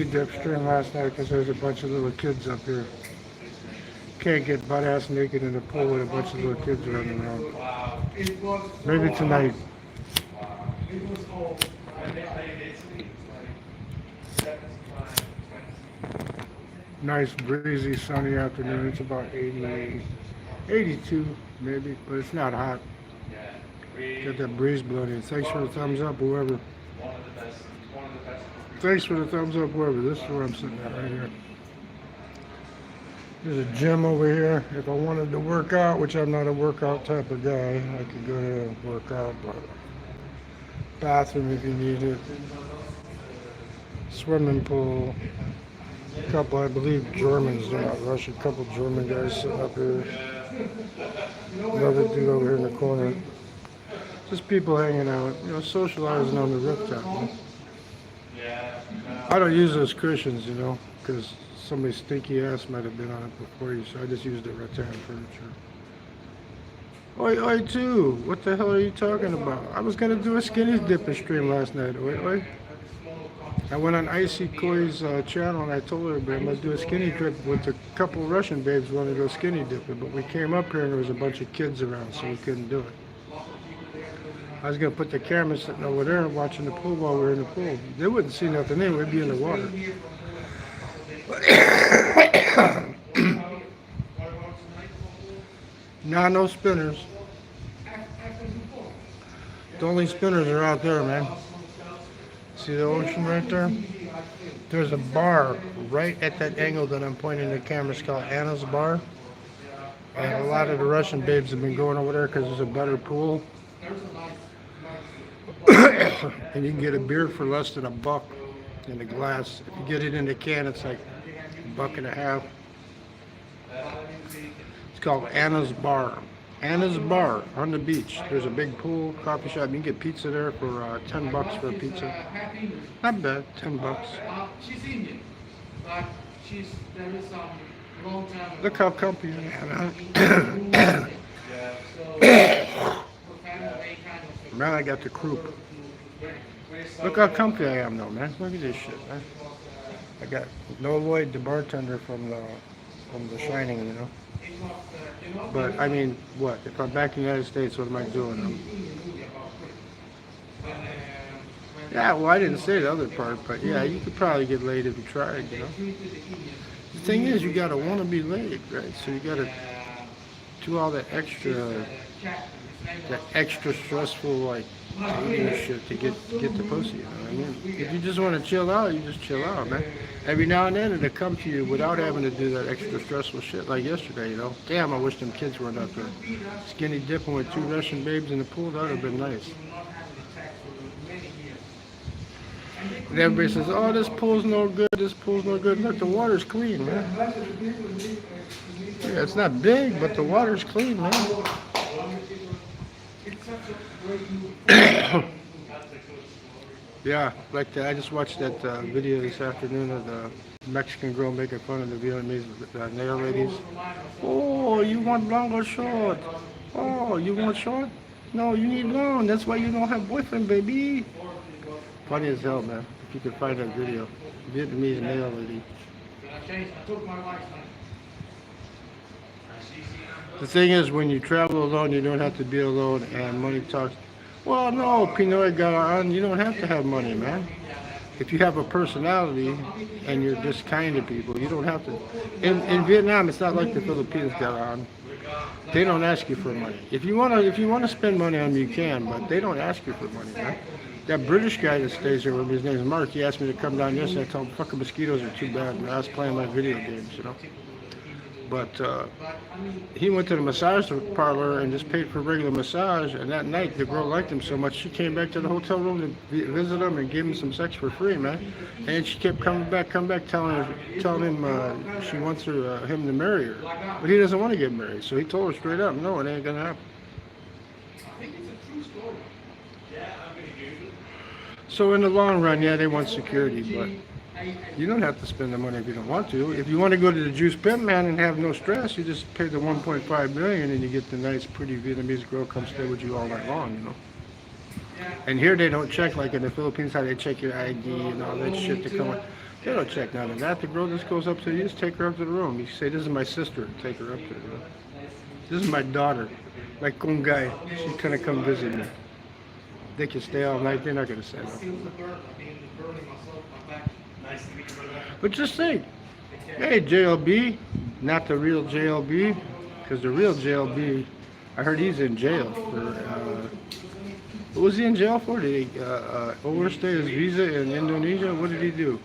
Dip stream last night because there's a bunch of little kids up here. Can't get butt ass naked in the pool with a bunch of little kids running around. Maybe tonight. Nice breezy sunny afternoon. It's about 80, 82 maybe, but it's not hot. Got that breeze blowing in. Thanks for the thumbs up, whoever. Thanks for the thumbs up, whoever. This is where I'm sitting at right here. There's a gym over here. If I wanted to work out, which I'm not a workout type of guy, I could go there and work out. But bathroom if you need it. Swimming pool. A couple, I believe, Germans. They're not Russian. A couple German guys sitting up here. Another dude over here in the corner. Just people hanging out, socializing on the rooftop. I don't use those cushions, because somebody's stinky ass might have been on it before you, so I just used the rattan furniture. Oi, oi, too. What the hell are you talking about? I was going to do a skinny dipping stream last night. Oi, oi. I went on Icy Koi's channel and I told everybody I'm going to do a skinny dip with a couple Russian babes wanting to go skinny dipping, but we came up here and there was a bunch of kids around, so we couldn't do it. I was going to put the camera sitting over there and watching the pool while we were in the pool. They wouldn't see nothing in, we'd be in the water. Nah, no spinners. The only spinners are out there, man. See the ocean right there? There's a bar right at that angle that I'm pointing the camera. It's called Anna's Bar. And a lot of the Russian babes have been going over there because there's a better pool. And you can get a beer for less than $1 in a glass. If you get it in a can, it's like $1.50. It's called Anna's Bar. Anna's Bar on the beach. There's a big pool, coffee shop. You can get pizza there for $10 for a pizza. Not bad, $10. She's Indian, but there is some long time. Look how comfy I am. Man, I got the croup. Look how comfy I am though, man. Look at this shit, man. I got no Lloyd, the bartender from The Shining, But I mean, what? If I'm back in the United States, what am I doing? Yeah, well, I didn't say the other part, but yeah, you could probably get laid if you tried, The thing is, you gotta want to be laid, right? So you gotta do all that extra stressful, like, dating shit to get the pussy, you know what I mean? If you just want to chill out, you just chill out, man. Every now and then it'll come to you without having to do that extra stressful shit like yesterday, Damn, I wish them kids weren't up there. Skinny dipping with 2 Russian babes in the pool, that would have been nice. And everybody says, oh, this pool's no good, this pool's no good. Look, the water's clean, man. Yeah, it's not big, but the water's clean, man. Yeah, like that. I just watched that video this afternoon of the Mexican girl making fun of the Vietnamese nail ladies. Oh, you want long or short? Oh, you want short? No, you need long. That's why you don't have boyfriend, baby. Funny as hell, man. If you could find that video. Vietnamese nail lady. The thing is, when you travel alone, you don't have to be alone, and money talks. Well, no, Pinoy got on. You don't have to have money, man. If you have a personality and you're just kind to people, you don't have to. In Vietnam, it's not like the Philippines got on. They don't ask you for money. If you wanna spend money on them, you can, but they don't ask you for money, man. That British guy that stays there with me, his name's Mark. He asked me to come down yesterday. I told him, fucking mosquitoes are too bad, man. I was playing my video games, But he went to the massage parlor and just paid for a regular massage, and that night the girl liked him so much she came back to the hotel room to visit him and gave him some sex for free, man. And she kept coming back, telling him she wants him to marry her, but he doesn't want to get married. So he told her straight up, no, it ain't gonna happen. So in the long run, yeah, they want security, but you don't have to spend the money if you don't want to. If you want to go to the Juice Pimp Man and have no stress, you just pay the $1.5 million and you get the nice, pretty Vietnamese girl come stay with you all night long, And here they don't check like in the Philippines how they check your ID and all that shit to come. They don't check none of that. The girl just goes up to you, just take her up to the room. You say, this is my sister, take her up to the room. This is my daughter, my kungai. She's gonna come visit me. They can stay all night, they're not gonna say nothing. But just think, hey, JLB, not the real JLB, because the real JLB, I heard he's in jail for, what was he in jail for? Did he overstay his visa in Indonesia? What did he do?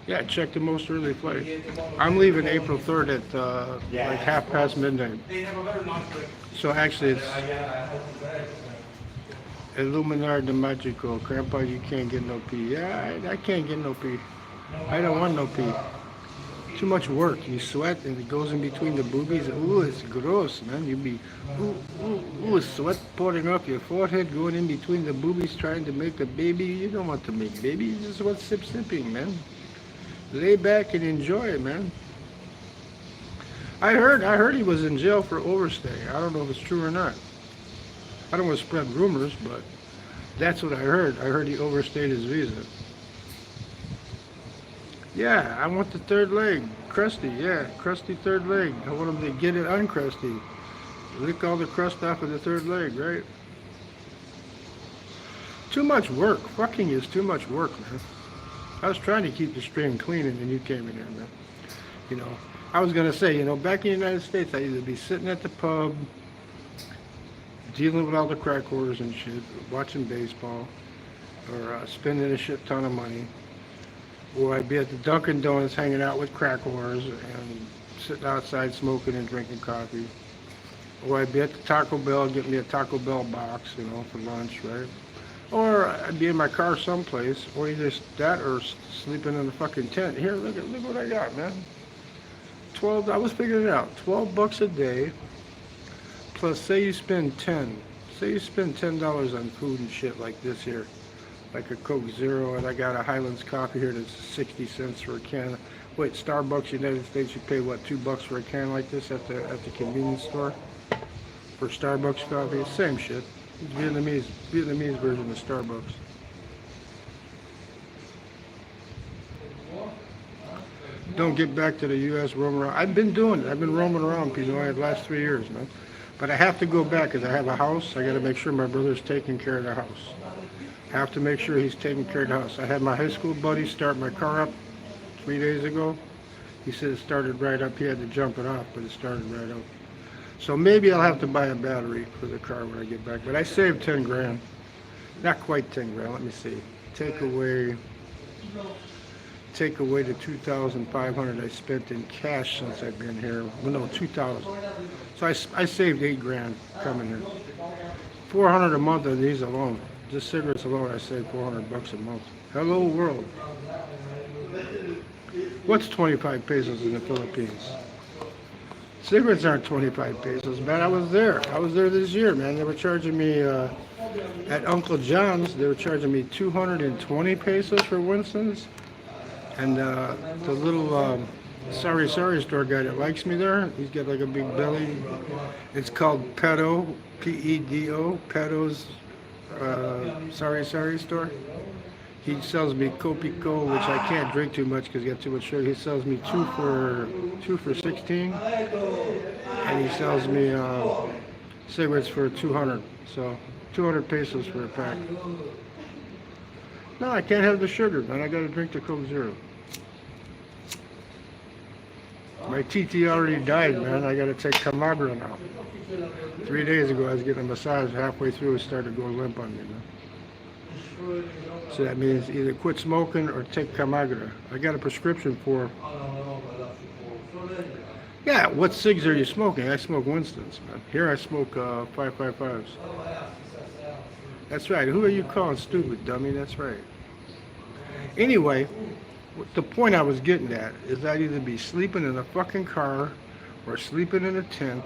Yeah, check the most early flight. I'm leaving April 3rd at like midnight. So actually it's Illuminar de Magico. Grandpa, you can't get no pee. Yeah, I can't get no pee. I don't want no pee. Too much work. You sweat and it goes in between the boobies. Ooh, it's gross, man. You be, ooh, sweat pouring off your forehead, going in between the boobies, trying to make a baby. You don't want to make baby. You just want sipping, man. Lay back and enjoy it, man. I heard he was in jail for overstay. I don't know if it's true or not. I don't want to spread rumors, but that's what I heard. I heard he overstayed his visa. Yeah, I want the third leg. Crusty, yeah, crusty third leg. I want him to get it uncrusty. Lick all the crust off of the third leg, right? Too much work. Fucking is too much work, man. I was trying to keep the stream clean and then you came in here, man. You know, I was going to say, you know, back in the United States, I'd either be sitting at the pub, dealing with all the crack whores and shit, watching baseball, or spending a shit ton of money. Or I'd be at the Dunkin' Donuts hanging out with crack whores and sitting outside smoking and drinking coffee. Or I'd be at the Taco Bell, getting me a Taco Bell box, you know, for lunch, right? Or I'd be in my car someplace, or either that or sleeping in the fucking tent. Here, look what I got, man. I was figuring it out. $12 a day, plus say you spend $10 on food and shit like this here. Like a Coke Zero, and I got a Highlands coffee here that's 60 cents for a can. Wait, Starbucks, United States, you pay what, $2 for a can like this at the convenience store? For Starbucks coffee, same shit. It's Vietnamese version of Starbucks. Don't get back to the U.S. roam around. I've been doing it. I've been roaming around, Pinoy, the last 3 years, man. But I have to go back because I have a house. I got to make sure my brother's taking care of the house. I have to make sure he's taking care of the house. I had my high school buddy start my car up 3 days ago. He said it started right up. He had to jump it off, but it started right up. So maybe I'll have to buy a battery for the car when I get back. But I saved 10 grand. Not quite 10 grand. Let me see. Take away the 2,500 I spent in cash since I've been here. Well, no, 2,000. So I saved 8 grand coming here. 400 a month on these alone. Just cigarettes alone, I saved $400 a month. Hello world. What's 25 pesos in the Philippines? Cigarettes aren't 25 pesos, man. I was there this year, man. They were charging me at Uncle John's. They were charging me 220 pesos for Winston's. And the little Sorry store guy that likes me there, he's got like a big belly. It's called Pedo, P-E-D-O, Pedo's Sorry store. He sells me Copico, which I can't drink too much because you got too much sugar. He sells me two for 16, and he sells me cigarettes for 200. So 200 pesos for a pack. No, I can't have the sugar, man. I got to drink the Coke Zero. My TT already died, man. I got to take Camagra now. 3 days ago, I was getting a massage. Halfway through, it started to go limp on me, man. So that means either quit smoking or take Camagra. I got a prescription for... Yeah, what cigs are you smoking? I smoke Winston's, man. Here I smoke 555s. That's right. Who are you calling stupid, dummy? That's right. Anyway, the point I was getting at is I'd either be sleeping in a fucking car or sleeping in a tent,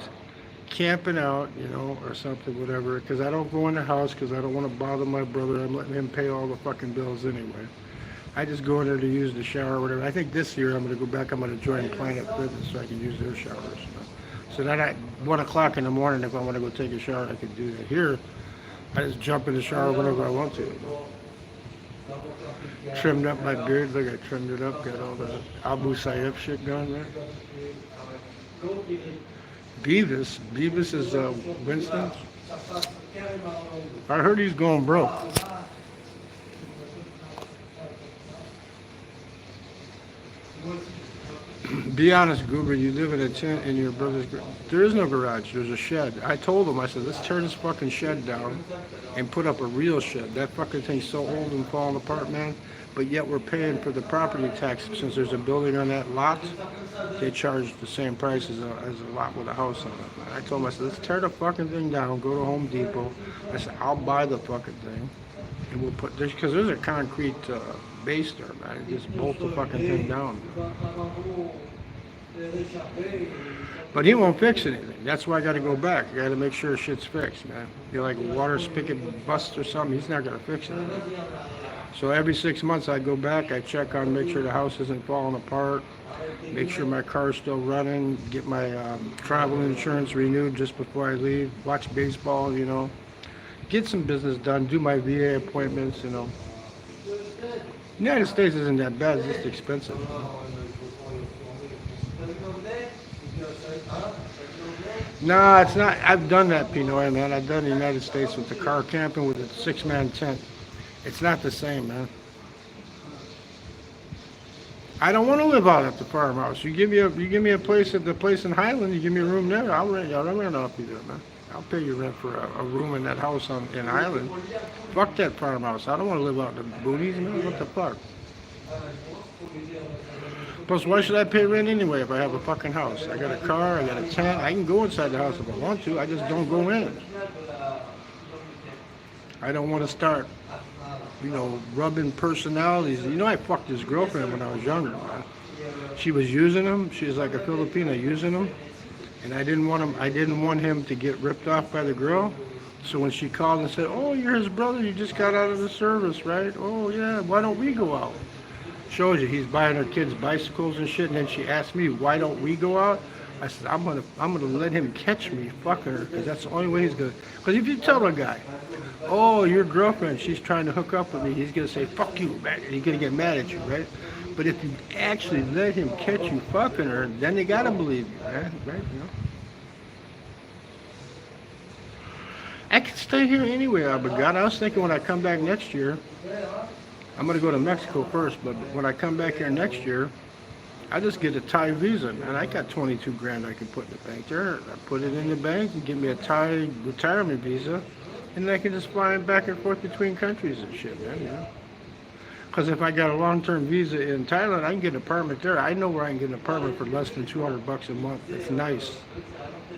camping out, you know, or something, whatever, because I don't go in the house because I don't want to bother my brother. I'm letting him pay all the fucking bills anyway. I just go in there to use the shower or whatever. I think this year I'm going to go back, I'm going to join Planet Fitness so I can use their showers. You know? So then at 1 o'clock in the morning, if I want to go take a shower, I can do that. Here, I just jump in the shower whenever I want to. You know? Trimmed up my beard. Look, I trimmed it up. Got all the Abu Sayyaf shit going there. Beavis is Winston. I heard he's going broke. Be honest, Goober, you live in a tent in your brother's garage. There is no garage, there's a shed. I told him, I said, let's tear this fucking shed down and put up a real shed. That fucking thing's so old and falling apart, man. But yet we're paying for the property tax since there's a building on that lot. They charge the same price as a lot with a house on it. And I told him, I said, let's tear the fucking thing down, go to Home Depot. I said, I'll buy the fucking thing. And we'll put this, because there's a concrete base there, man. Just bolt the fucking thing down. But he won't fix anything. That's why I got to go back. I got to make sure shit's fixed, man. You're like water spigot bust or something. He's not going to fix it. So every 6 months I go back. I check on, make sure the house isn't falling apart. Make sure my car's still running. Get my travel insurance renewed just before I leave. Watch baseball, you know. Get some business done. Do my VA appointments, you know. United States isn't that bad. It's just expensive. No, it's not. I've done that, Pinoy, man. I've done the United States with the car camping with a 6-man tent. It's not the same, man. I don't want to live out at the farmhouse. You give me a place at the place in Highland. You give me a room there. I'll rent off you there, man. I'll pay you rent for a room in that house in Highland. Fuck that farmhouse. I don't want to live out in the booties, man. What the fuck? Plus, why should I pay rent anyway if I have a fucking house? I got a car, I got a tent. I can go inside the house if I want to. I just don't go in. I don't want to start, you know, rubbing personalities. You know, I fucked his girlfriend when I was younger, man. She was using him. She was like a Filipina using him. And I didn't want him to get ripped off by the girl. So when she called and said, "Oh, you're his brother. You just got out of the service, right? Oh, yeah. Why don't we go out?" Shows you he's buying her kids bicycles and shit. And then she asked me, "Why don't we go out?" I said, I'm gonna let him catch me fucking her, because that's the only way he's gonna. Because if you tell a guy, "Oh, your girlfriend, she's trying to hook up with me," he's gonna say, "Fuck you, man." He's gonna get mad at you, right? But if you actually let him catch you fucking her, then they gotta believe you, man, right? You know. I can stay here anyway, but God, I was thinking when I come back next year, I'm going to go to Mexico first, but when I come back here next year, I just get a Thai visa, man. I got 22 grand I can put in the bank there. I put it in the bank and get me a Thai retirement visa, and then I can just fly back and forth between countries and shit, man, you know. Because if I got a long-term visa in Thailand, I can get an apartment there. I know where I can get an apartment for less than $200 a month. It's nice.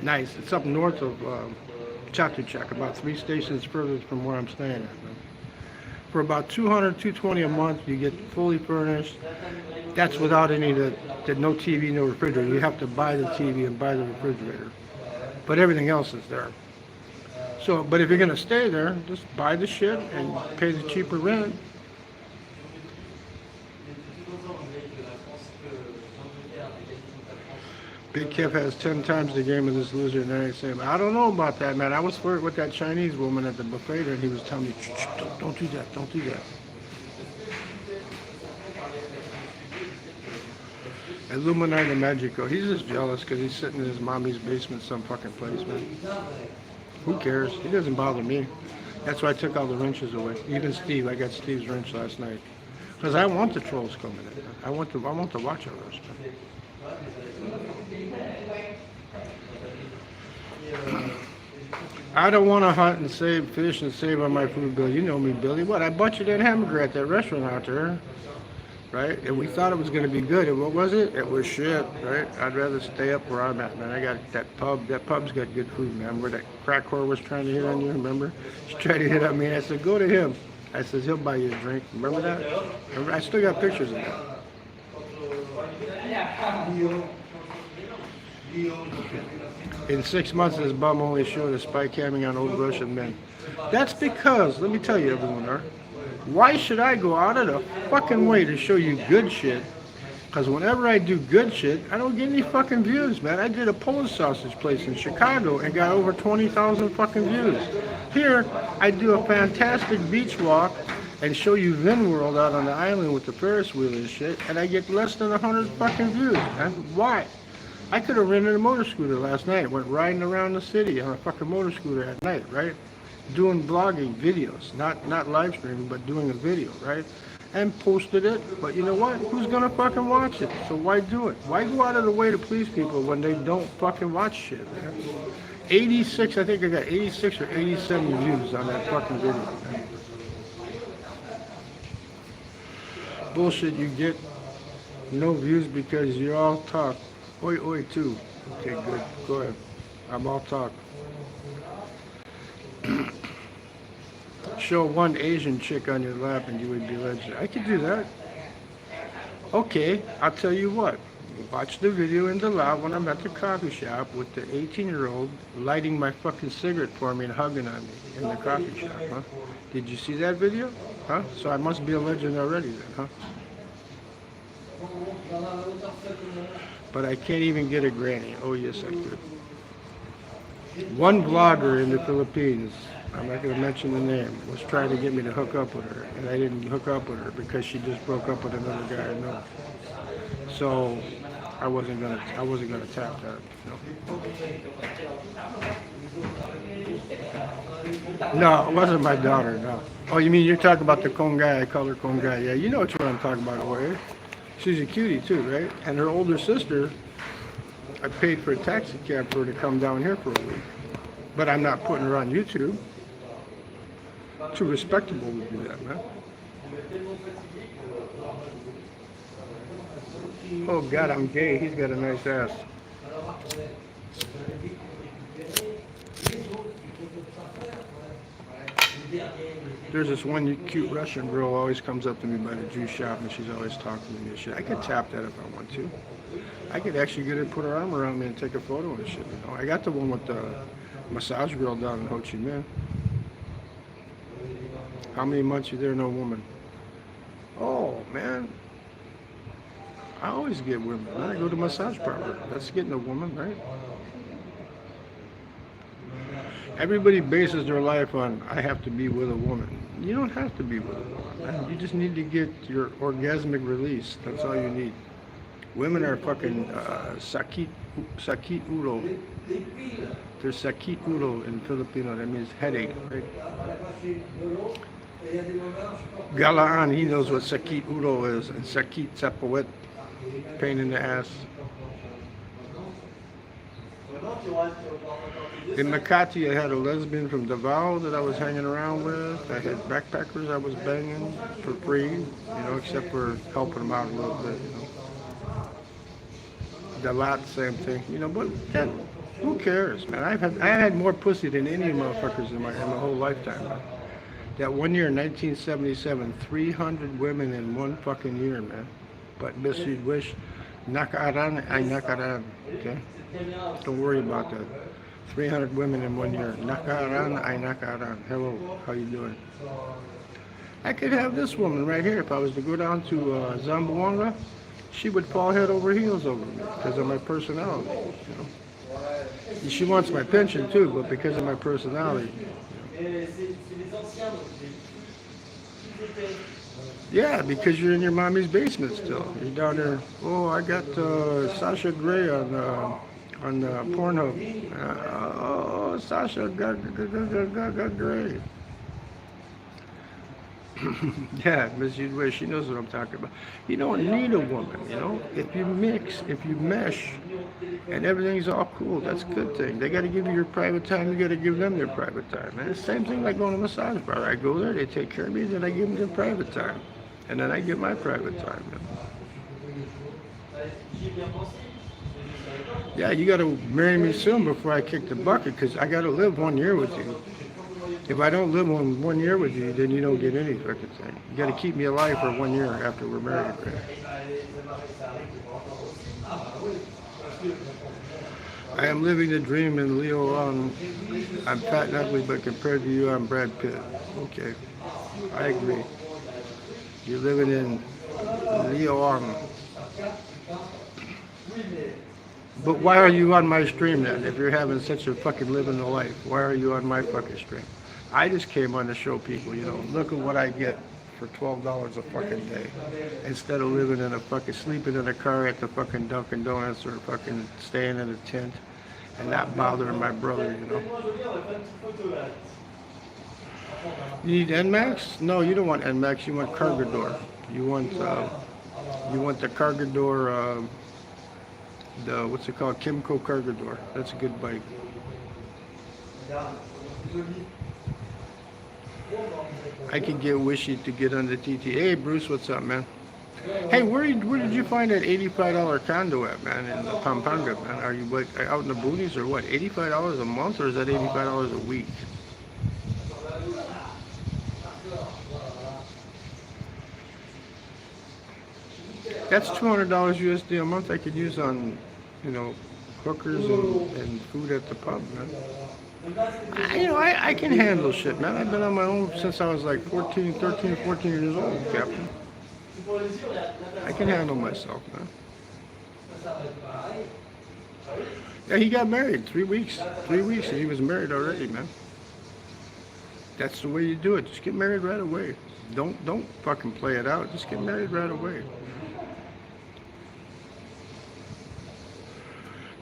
Nice. It's up north of Chatuchak, about 3 stations further from where I'm staying at, man. For about $200, $220 a month, you get fully furnished. That's without any of the no TV, no refrigerator. You have to buy the TV and buy the refrigerator. But everything else is there. So, but if you're going to stay there, just buy the shit and pay the cheaper rent. Big Kev has 10 times the game of this loser, and I ain't saying, I don't know about that, man. I was flirting with that Chinese woman at the buffet, and he was telling me, shh, don't do that, don't do that. Illuminati Magico, he's just jealous because he's sitting in his mommy's basement some fucking place, man. Who cares? He doesn't bother me. That's why I took all the wrenches away. Even Steve, I got Steve's wrench last night. Because I want the trolls coming in. I want to watch all those, man. I don't want to hunt and save fish and save on my food bill. You know me, Billy. What? I bought you that hamburger at that restaurant out there, right? And we thought it was going to be good. And what was it? It was shit, right? I'd rather stay up where I'm at, man. I got that pub. That pub's got good food, man. Where that crack whore was trying to hit on you, remember? She tried to hit on me. I said, go to him. I said, he'll buy you a drink. Remember that? Remember? I still got pictures of that. In 6 months, this bum only showed a spy camming on old Russian men. That's because, let me tell you everyone there, why should I go out of the fucking way to show you good shit? Because whenever I do good shit, I don't get any fucking views, man. I did a Polish sausage place in Chicago and got over 20,000 fucking views. Here, I do a fantastic beach walk and show you Vin World out on the island with the Ferris wheel and shit, and I get less than 100 fucking views, man. Why? I could have rented a motor scooter last night, went riding around the city on a fucking motor scooter at night, right? Doing blogging videos, not live streaming, but doing a video, right? And posted it, but you know what? Who's gonna fucking watch it? So why do it? Why go out of the way to please people when they don't fucking watch shit, man? 86, I think I got 86 or 87 views on that fucking video, man. Bullshit, you get no views because you all talk. Oi, oi, too. Okay, good. Go ahead. I'm all talk. Show one Asian chick on your lap and you would be legend. I could do that. Okay, I'll tell you what. Watch the video in the lab when I'm at the coffee shop with the 18-year-old lighting my fucking cigarette for me and hugging on me in the coffee shop, huh? Did you see that video? Huh? So I must be a legend already then, huh? But I can't even get a granny. Oh, yes, I could. One blogger in the Philippines, I'm not going to mention the name, was trying to get me to hook up with her, and I didn't hook up with her because she just broke up with another guy I know. So I wasn't gonna tap that. No, it wasn't my daughter. No. Oh, you mean you're talking about the Kong guy? I call her Kong guy. Yeah, you know what I'm talking about, right? She's a cutie too, right? And her older sister, I paid for a taxi cab for her to come down here for a week. But I'm not putting her on YouTube. Too respectable to do that, man. Oh God, I'm gay. He's got a nice ass. There's this one cute Russian girl always comes up to me by the juice shop and she's always talking to me and shit. I could tap that if I want to. I could actually get her to put her arm around me and take a photo and shit. You know? I got the one with the massage girl down in Ho Chi Minh. How many months you there, no woman? Oh, man. I always get women. I go to massage parlor. That's getting a woman, right? Everybody bases their life on, I have to be with a woman. You don't have to be with a woman, man. You just need to get your orgasmic release. That's all you need. Women are fucking sakit ulo. There's sakit ulo in Filipino. That means headache, right? Galaan, he knows what sakit ulo is. And sakit sapawet, pain in the ass. In Makati, I had a lesbian from Davao that I was hanging around with. I had backpackers I was banging for free, you know, except for helping them out a little bit, you know. Dalat, same thing, you know, but yeah, who cares, man? I had more pussy than any motherfuckers in my whole lifetime, man. That one year in 1977, 300 women in one fucking year, man. But Miss You'd Wish, nakaran ay nakaran, okay? Don't worry about that. 300 women in one year. Nakaran ay nakaran. Hello, how you doing? I could have this woman right here if I was to go down to Zamboanga. She would fall head over heels over me because of my personality. You know? She wants my pension too, but because of my personality. You know? Yeah, because you're in your mommy's basement still. You're down there. Oh, I got Sasha Grey on Pornhub. Oh, Sasha got Grey. Yeah, Miss You'd Wish, she knows what I'm talking about. You don't need a woman, you know. If you mix, if you mesh, and everything's all cool, that's a good thing. They got to give you your private time. You got to give them their private time. And it's the same thing like going to a massage bar. I go there, they take care of me, then I give them their private time, and then I get my private time. You know? Yeah, you got to marry me soon before I kick the bucket, because I got to live 1 year with you. If I don't live 1 year with you, then you don't get any fucking thing. You got to keep me alive for 1 year after we're married. Right? I am living the dream in Leo. I'm fat and ugly, but compared to you, I'm Brad Pitt. Okay, I agree. You're living in Leo. But why are you on my stream then? If you're having such a fucking living the life, why are you on my fucking stream? I just came on to show people, you know, look at what I get for $12 a fucking day, instead of living in a fucking sleeping in a car at the fucking Dunkin' Donuts or fucking staying in a tent and not bothering my brother, you know. You need NMAX? No, you don't want NMAX. You want Cargador. You want the Cargador. The what's it called? Kimco Cargador. That's a good bike. I could get Wishy to get on the TT. Hey Bruce, what's up, man? Hey, where did you find that $85 condo at, man? In the Pampanga, man? Are you like out in the boonies or what? $85 a month, or is that $85 a week? That's $200 USD a month I could use on, you know, hookers and food at the pub, man. I can handle shit, man. I've been on my own since I was like 13, 14 years old, Captain. I can handle myself, man. Yeah, he got married 3 weeks. 3 weeks, and he was married already, man. That's the way you do it. Just get married right away. Don't fucking play it out. Just get married right away.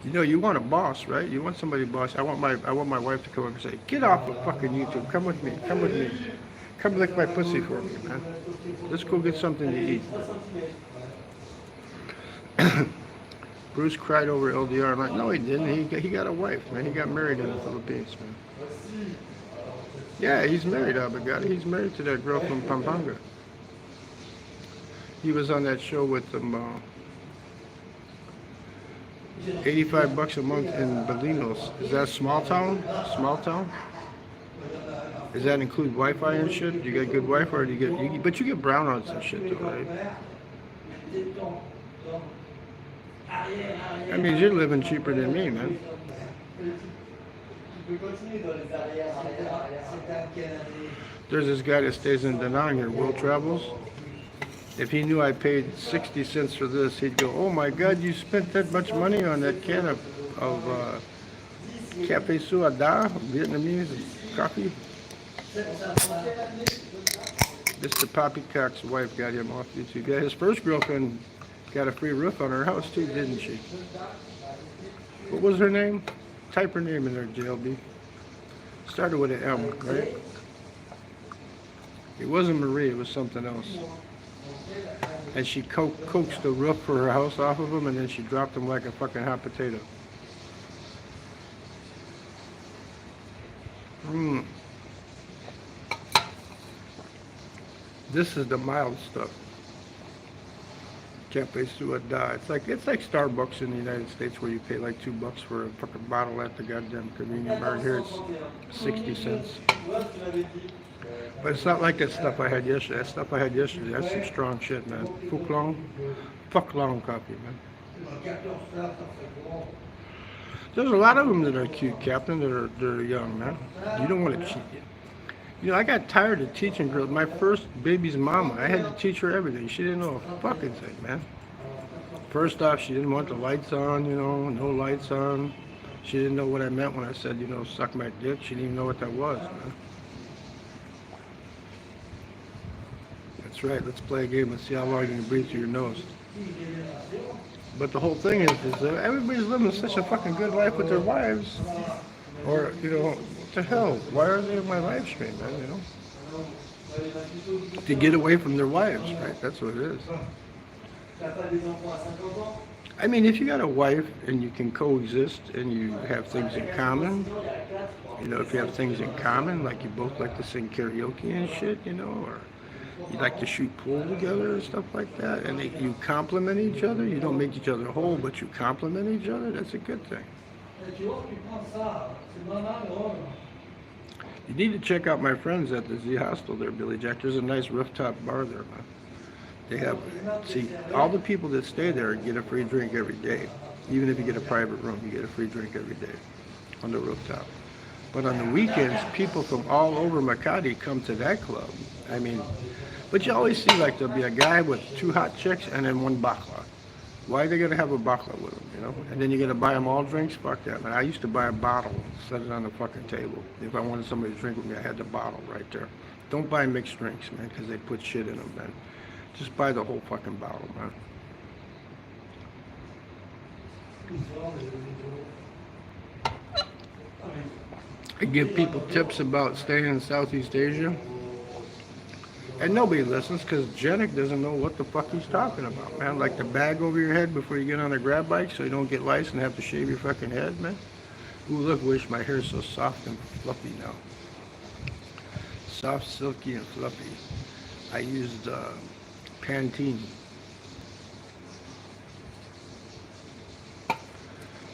You know, you want a boss, right? You want somebody boss. I want my wife to come up and say, "Get off of fucking YouTube. Come with me. Come with me. Come lick my pussy for me, man. Let's go get something to eat." Bruce cried over LDR. I'm like, no, he didn't. He got a wife, man. He got married in the Philippines, man. Yeah, he's married, Abagati. He's married to that girl from Pampanga. He was on that show with them. 85 bucks a month in Bolinos. Is that small town? Small town? Does that include Wi-Fi and shit? Do you get good Wi-Fi, or do you get? But you get brownouts and shit, though, right? I mean, you're living cheaper than me, man. There's this guy that stays in Da Nang here, Will Travels. If he knew I paid 60 cents for this, he'd go, "Oh my God, you spent that much money on that can of Café Suada, Vietnamese coffee." Mr. Poppycock's wife got him off YouTube. Yeah, his first girlfriend got a free roof on her house too, didn't she? What was her name? Type her name in there, JLB. Started with an M, right? It wasn't Marie, it was something else. And she coaxed the roof for her house off of him, and then she dropped him like a fucking hot potato. This is the mild stuff. Cafe Suada. It's like Starbucks in the United States, where you pay like $2 for a fucking bottle at the goddamn convenience mart. Here it's 60 cents. But it's not like that stuff I had yesterday. That stuff I had yesterday, that's some strong shit, man. Fuck long coffee, man. There's a lot of them that are cute, Captain, that are young, man. You don't want to cheat. You know, I got tired of teaching girls. My first baby's mama, I had to teach her everything. She didn't know a fucking thing, man. First off, she didn't want the lights on, you know, no lights on. She didn't know what I meant when I said, you know, suck my dick. She didn't even know what that was, man. That's right, let's play a game and see how long you can breathe through your nose. But the whole thing is that everybody's living such a fucking good life with their wives. Or, you know, what the hell? Why are they in my live stream, man, you know? To get away from their wives, right? That's what it is. I mean, if you got a wife and you can coexist and you have things in common, you know, if you have things in common, like you both like to sing karaoke and shit, you know, or you like to shoot pool together and stuff like that, and you complement each other, you don't make each other whole, but you complement each other, that's a good thing. You need to check out my friends at the Z Hostel there, Billy Jack. There's a nice rooftop bar there, man. They have, see, all the people that stay there get a free drink every day. Even if you get a private room, you get a free drink every day on the rooftop. But on the weekends, people from all over Makati come to that club. I mean, but you always see, like, there'll be a guy with 2 hot chicks and then 1 bakla. Why are they going to have a bakla with them, you know? And then you're going to buy them all drinks? Fuck that, man. I used to buy a bottle, set it on the fucking table. If I wanted somebody to drink with me, I had the bottle right there. Don't buy mixed drinks, man, because they put shit in them, man. Just buy the whole fucking bottle, man. I give people tips about staying in Southeast Asia, and nobody listens because Janik doesn't know what the fuck he's talking about, man. Like the bag over your head before you get on a grab bike so you don't get lice and have to shave your fucking head, man. Ooh, look, wish my hair's so soft and fluffy now. Soft, silky, and fluffy. I used Pantene.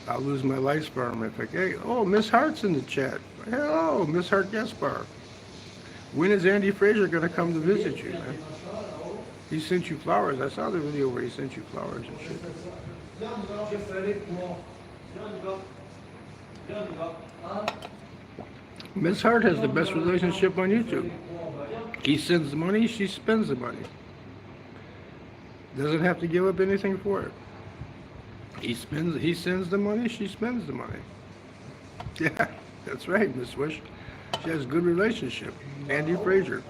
I'll lose my lice farm if I hey, oh, Miss Hart's in the chat. Hello, Miss Hart Gaspar. When is Andy Fraser gonna come to visit you, man? He sent you flowers. I saw the video where he sent you flowers and shit. Miss Hart has the best relationship on YouTube. He sends the money, she spends the money. Doesn't have to give up anything for it. He sends the money, she spends the money. Yeah, that's right, Miss Wish. She has a good relationship. Andy Fraser.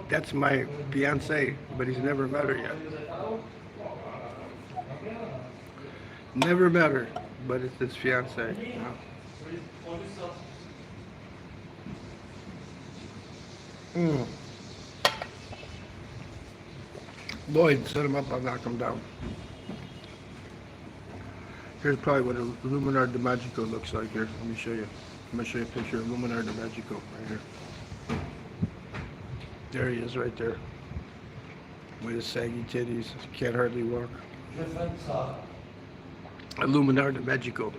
That's my fiance, but he's never met her yet. Never met her, but it's his fiance. You know? Lloyd, set him up, I'll knock him down. Here's probably what a Luminar de Magico looks like here. Let me show you. I'm going to show you a picture of Luminar de Magico right here. There he is right there. With his saggy titties. Can't hardly walk. A Luminar de Magico.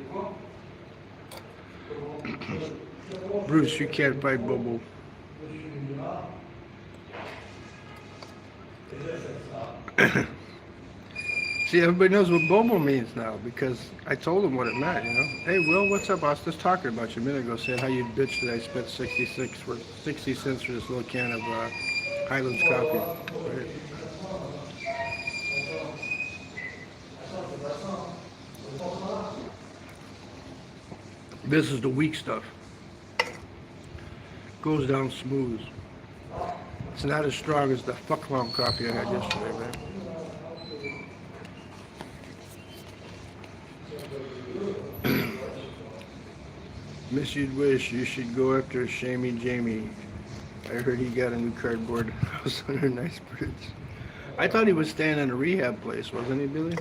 Bruce, you can't fight Bobo. See, everybody knows what Bobo means now because I told him what it meant, you know. Hey, Will, what's up? I was just talking about you a minute ago, saying how you bitched that I spent 60 cents for this little can of Highlands coffee. Right? This is the weak stuff. Goes down smooth. It's not as strong as the fuck long coffee I had yesterday, man. Miss, you'd wish you should go after Shamey Jamie. I heard he got a new cardboard house under a nice bridge. I thought he was staying in a rehab place, wasn't he, Billy?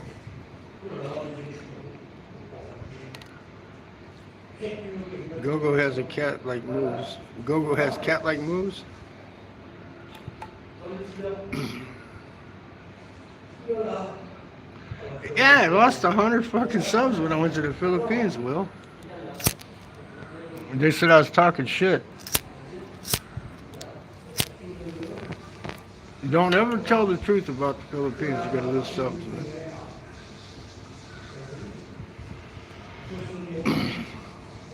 Gogo has a cat like moves. Gogo has cat like moves? Yeah, I lost 100 fucking subs when I went to the Philippines, Will. They said I was talking shit. Don't ever tell the truth about the Philippines. You gotta lose subs, man.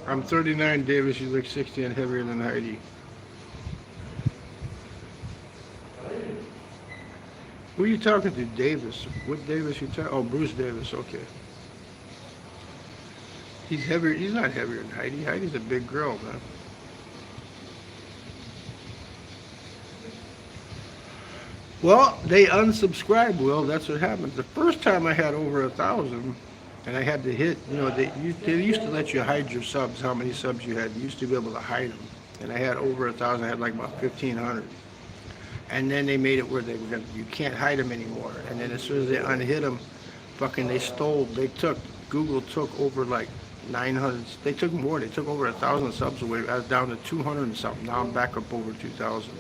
I'm 39, Davis. You look 60 and heavier than Heidi. Who are you talking to, Davis? What Davis you talking? Oh, Bruce Davis. Okay. He's heavier. He's not heavier than Heidi. Heidi's a big girl, man. Well, they unsubscribed, Will. That's what happens. The first time I had over 1,000, and I had to hit, you know, they used to let you hide your subs, how many subs you had. You used to be able to hide them. And I had over 1,000. I had like about 1,500. And then they made it where you can't hide them anymore. And then as soon as they unhit them, Google took over like 900, they took more, they took over 1,000 subs away. I was down to 200 and something. Now I'm back up over 2,000.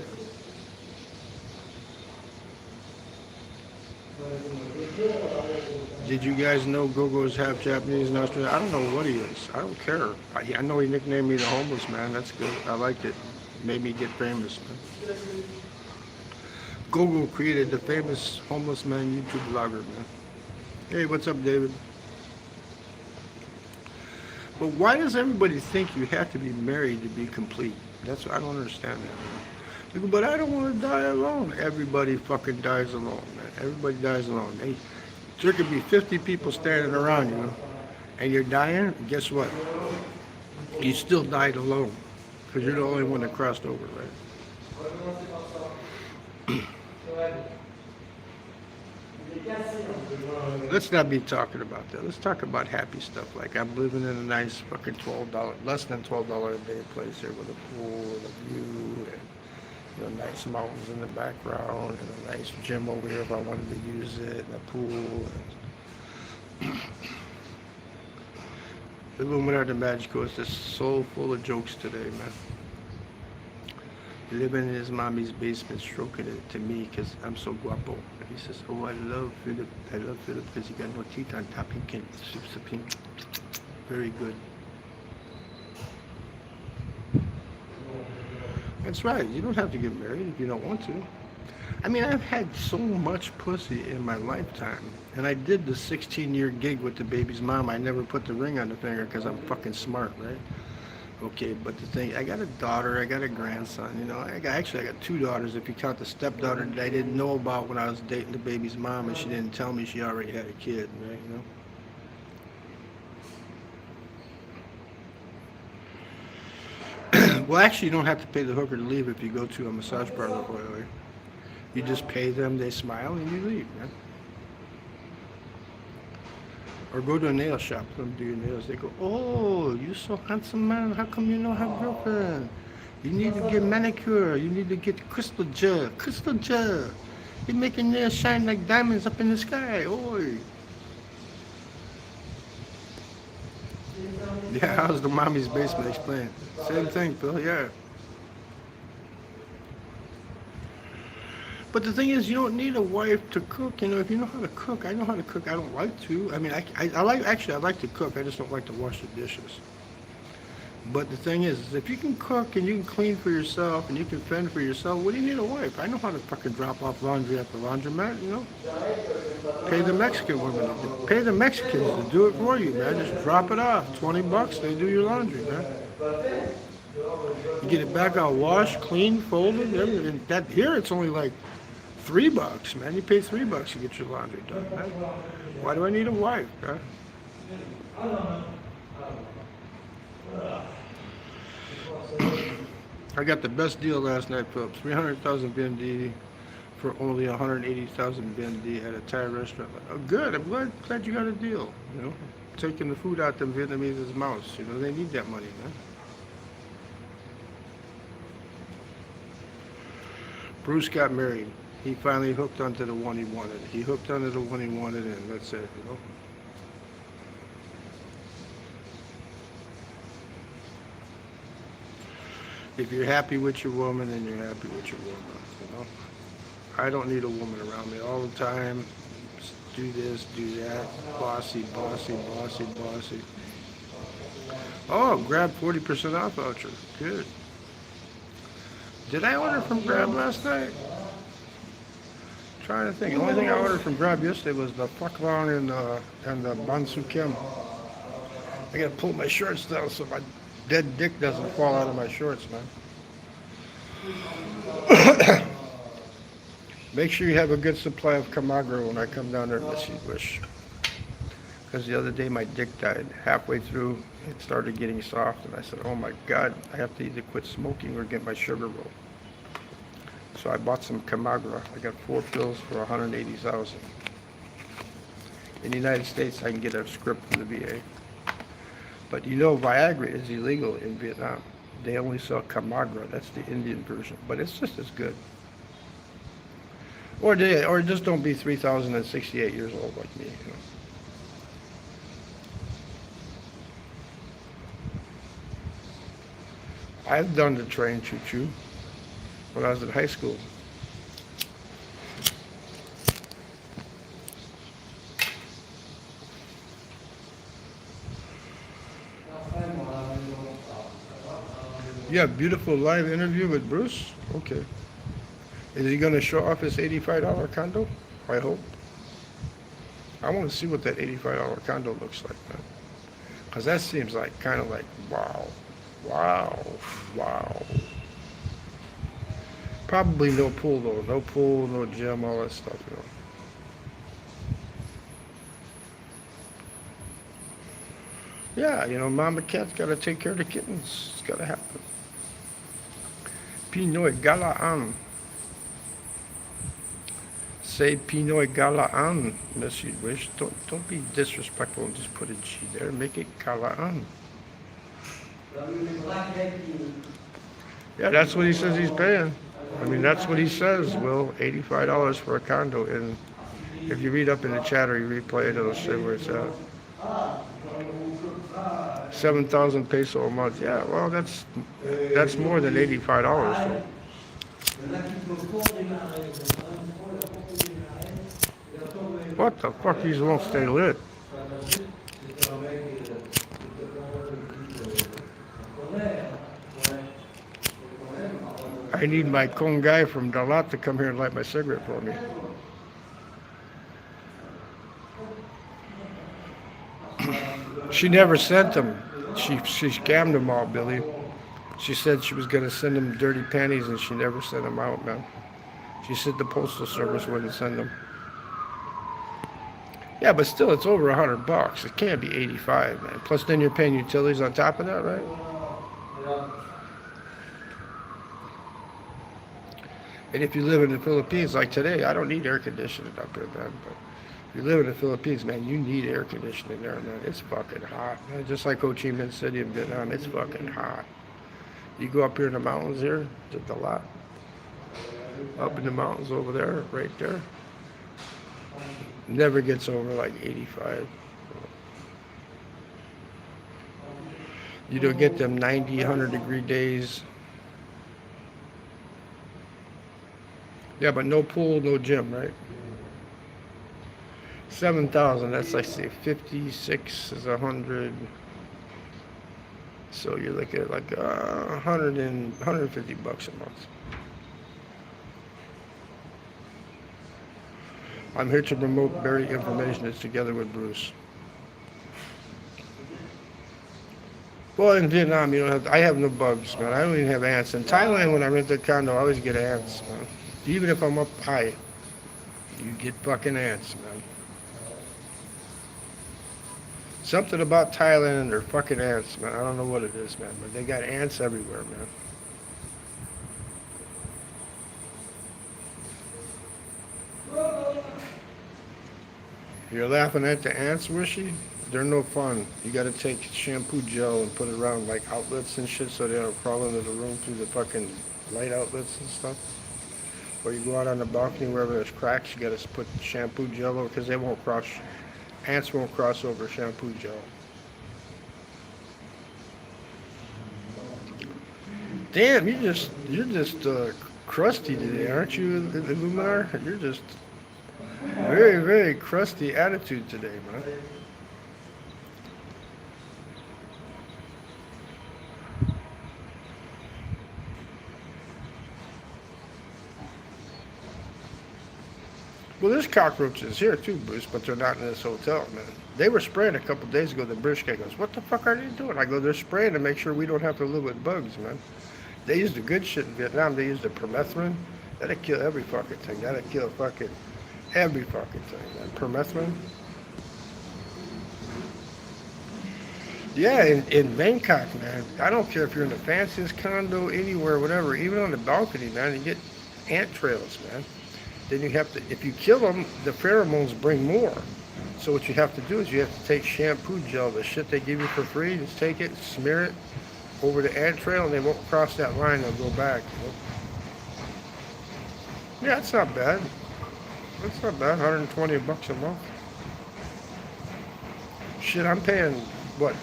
Did you guys know Gogo's half Japanese and Australian? I don't know what he is. I don't care. I know he nicknamed me the homeless man. That's good. I liked it. Made me get famous, man. Gogo created the famous homeless man YouTube blogger, man. Hey, what's up, David? But why does everybody think you have to be married to be complete? That's what I don't understand that. People, but I don't want to die alone. Everybody fucking dies alone, man. Everybody dies alone. There could be 50 people standing around you, and you're dying. Guess what? You still died alone. Because you're the only one that crossed over, right? Let's not be talking about that. Let's talk about happy stuff. Like I'm living in a nice fucking $12, less than $12 a day place here with a pool and a view and nice mountains in the background and a nice gym over here if I wanted to use it and a pool. And the Illuminati Magic Coast is so full of jokes today, man. Living in his mommy's basement, stroking it to me because I'm so guapo. He says, "Oh, I love Philip. I love Philip because he got no teeth on top. He can very good." That's right. You don't have to get married if you don't want to. I mean, I've had so much pussy in my lifetime, and I did the 16-year gig with the baby's mom. I never put the ring on the finger because I'm fucking smart, right? Okay, but the thing, I got a daughter, I got a grandson, I got 2 daughters if you count the stepdaughter that I didn't know about when I was dating the baby's mom and she didn't tell me she already had a kid, right, Well, actually, you don't have to pay the hooker to leave if you go to a massage parlor, by the way. You just pay them, they smile, and you leave, man. Or go to a nail shop, let them do your nails. They go, "Oh, you so handsome, man. How come you don't have a girlfriend? You need to get manicure. You need to get crystal gel. Crystal gel. You make your nails shine like diamonds up in the sky. Oi." Yeah, how's the mommy's basement? Explain. Same thing, Phil, yeah. But the thing is, you don't need a wife to cook. If you know how to cook, I know how to cook. I don't like to. I mean, I like to cook. I just don't like to wash the dishes. But the thing is if you can cook and you can clean for yourself and you can fend for yourself, what do you need a wife? I know how to fucking drop off laundry at the laundromat, Pay the Mexican women to do it. Pay the Mexicans to do it for you, man. Just drop it off. $20, they do your laundry, man. You get it back out, washed, clean, folded, everything. Here it's only like $3, man. You pay $3 to get your laundry done, man. Why do I need a wife, man? I got the best deal last night, Phillips. 300,000 BND for only 180,000 BND at a Thai restaurant. Oh, good. I'm glad you got a deal. Taking the food out them Vietnamese mouths. They need that money, man. Bruce got married. He finally hooked onto the one he wanted. He hooked onto the one he wanted, and that's it, If you're happy with your woman, then you're happy with your woman, I don't need a woman around me all the time. Just do this, do that. Bossy, bossy, bossy, bossy. Oh, grab 40% off voucher. Good. Did I order from Grab last night? Trying to think. The only thing I ordered from Grab yesterday was the fuck long and the Bansu Kim. I gotta pull my shorts down so my dead dick doesn't fall out of my shorts, man. Make sure you have a good supply of Camagro when I come down there to Miss Wish. Because the other day my dick died. Halfway through, it started getting soft, and I said, "Oh my God, I have to either quit smoking or get my sugar roll." So I bought some Camagra. I got 4 pills for 180,000. In the United States, I can get a script from the VA. But Viagra is illegal in Vietnam. They only sell Camagra. That's the Indian version, but it's just as good. Or just don't be 3,068 years old like me. I've done the train choo-choo when I was in high school. Yeah, beautiful live interview with Bruce? Okay. Is he going to show off his $85 condo? I hope. I want to see what that $85 condo looks like, man. Because that seems like kind of like, wow. Wow. Wow. Probably no pool, though. No pool, no gym, all that stuff, Yeah, Mama Cat's got to take care of the kittens. It's got to happen. Pinoy Galaan. Say Pinoy Galaan, unless you wish. Don't be disrespectful and just put a G there. Make it Galaan. Yeah, that's what he says he's paying. I mean, that's what he says, Will. $85 for a condo. And if you read up in the chat or you replay it, it'll say where it's at. 7,000 peso a month. Yeah, well, that's more than $85. So. What the fuck? These won't stay lit. I need my Kong guy from Dalat to come here and light my cigarette for me. She never sent them. She scammed them all, Billy. She said she was going to send them dirty panties, and she never sent them out, man. She said the postal service wouldn't send them. Yeah, but still, it's over $100. It can't be 85, man. Plus, then you're paying utilities on top of that, right? And if you live in the Philippines, like today, I don't need air conditioning up here, man. But if you live in the Philippines, man, you need air conditioning there, man. It's fucking hot, man. Just like Ho Chi Minh City in Vietnam, it's fucking hot. You go up here in the mountains here, just a lot. Up in the mountains over there, right there. Never gets over like 85. You don't get them 90, 100-degree days. Yeah, but no pool, no gym, right? 7,000, that's like, say, 56 is 100. So you're looking at like 150 bucks a month. I'm here to promote Berry Information. It's together with Bruce. Well, in Vietnam, you don't have, I have no bugs, man. I don't even have ants. In Thailand, when I rent a condo, I always get ants, man. Even if I'm up high, you get fucking ants, man. Something about Thailand and their fucking ants, man. I don't know what it is, man, but they got ants everywhere, man. You're laughing at the ants, Wishy? They're no fun. You gotta take shampoo gel and put it around like outlets and shit so they don't crawl into the room through the fucking light outlets and stuff. Or you go out on the balcony wherever there's cracks, you gotta put shampoo gel over because they won't cross. Ants won't cross over shampoo gel. Damn, you're just crusty today, aren't you, Illuminar? You're just very, very crusty attitude today, man. Well, there's cockroaches here too, Bruce, but they're not in this hotel, man. They were spraying a couple days ago. The British guy goes, "What the fuck are they doing?" I go, "They're spraying to make sure we don't have to live with bugs, man." They used the good shit in Vietnam. They used the permethrin. That'll kill every fucking thing. That'll kill fucking every fucking thing, man. Permethrin. Yeah, in Bangkok, man. I don't care if you're in the fanciest condo, anywhere, whatever. Even on the balcony, man, you get ant trails, man. Then you have to, if you kill them, the pheromones bring more. So what you have to do is you have to take shampoo gel, the shit they give you for free, just take it, smear it over the ant trail, and they won't cross that line, they'll go back. Yeah, it's not bad. It's not bad, 120 bucks a month. Shit, I'm paying, what,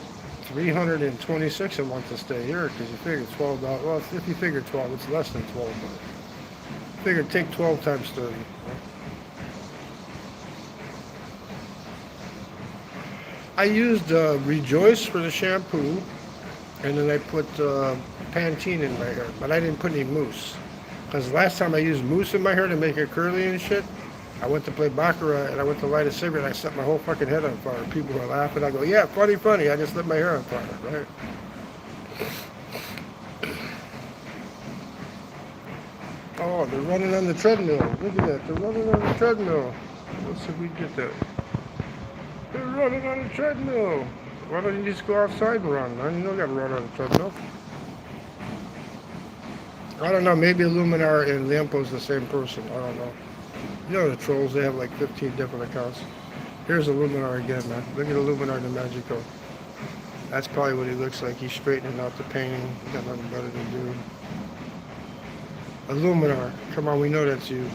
326 a month to stay here, because you figure $12, well, if you figure 12, it's less than 12 bucks. Figure take 12 times 30. I used Rejoice for the shampoo, and then I put Pantene in my hair, but I didn't put any mousse. Because last time I used mousse in my hair to make it curly and shit, I went to play Baccarat and I went to light a cigarette and I set my whole fucking head on fire. People were laughing. I go, "Yeah, funny, funny. I just lit my hair on fire," right? Oh, they're running on the treadmill. Look at that. They're running on the treadmill. Let's see if we get that. They're running on the treadmill. Why don't you just go outside and run, man? You don't got to run on the treadmill. I don't know, maybe Luminar and Lampo's the same person. I don't know. You know the trolls, they have like 15 different accounts. Here's Luminar again, man. Look at Luminar the Magico. That's probably what he looks like. He's straightening out the painting. Got nothing better to do. Luminar, come on, we know that's you.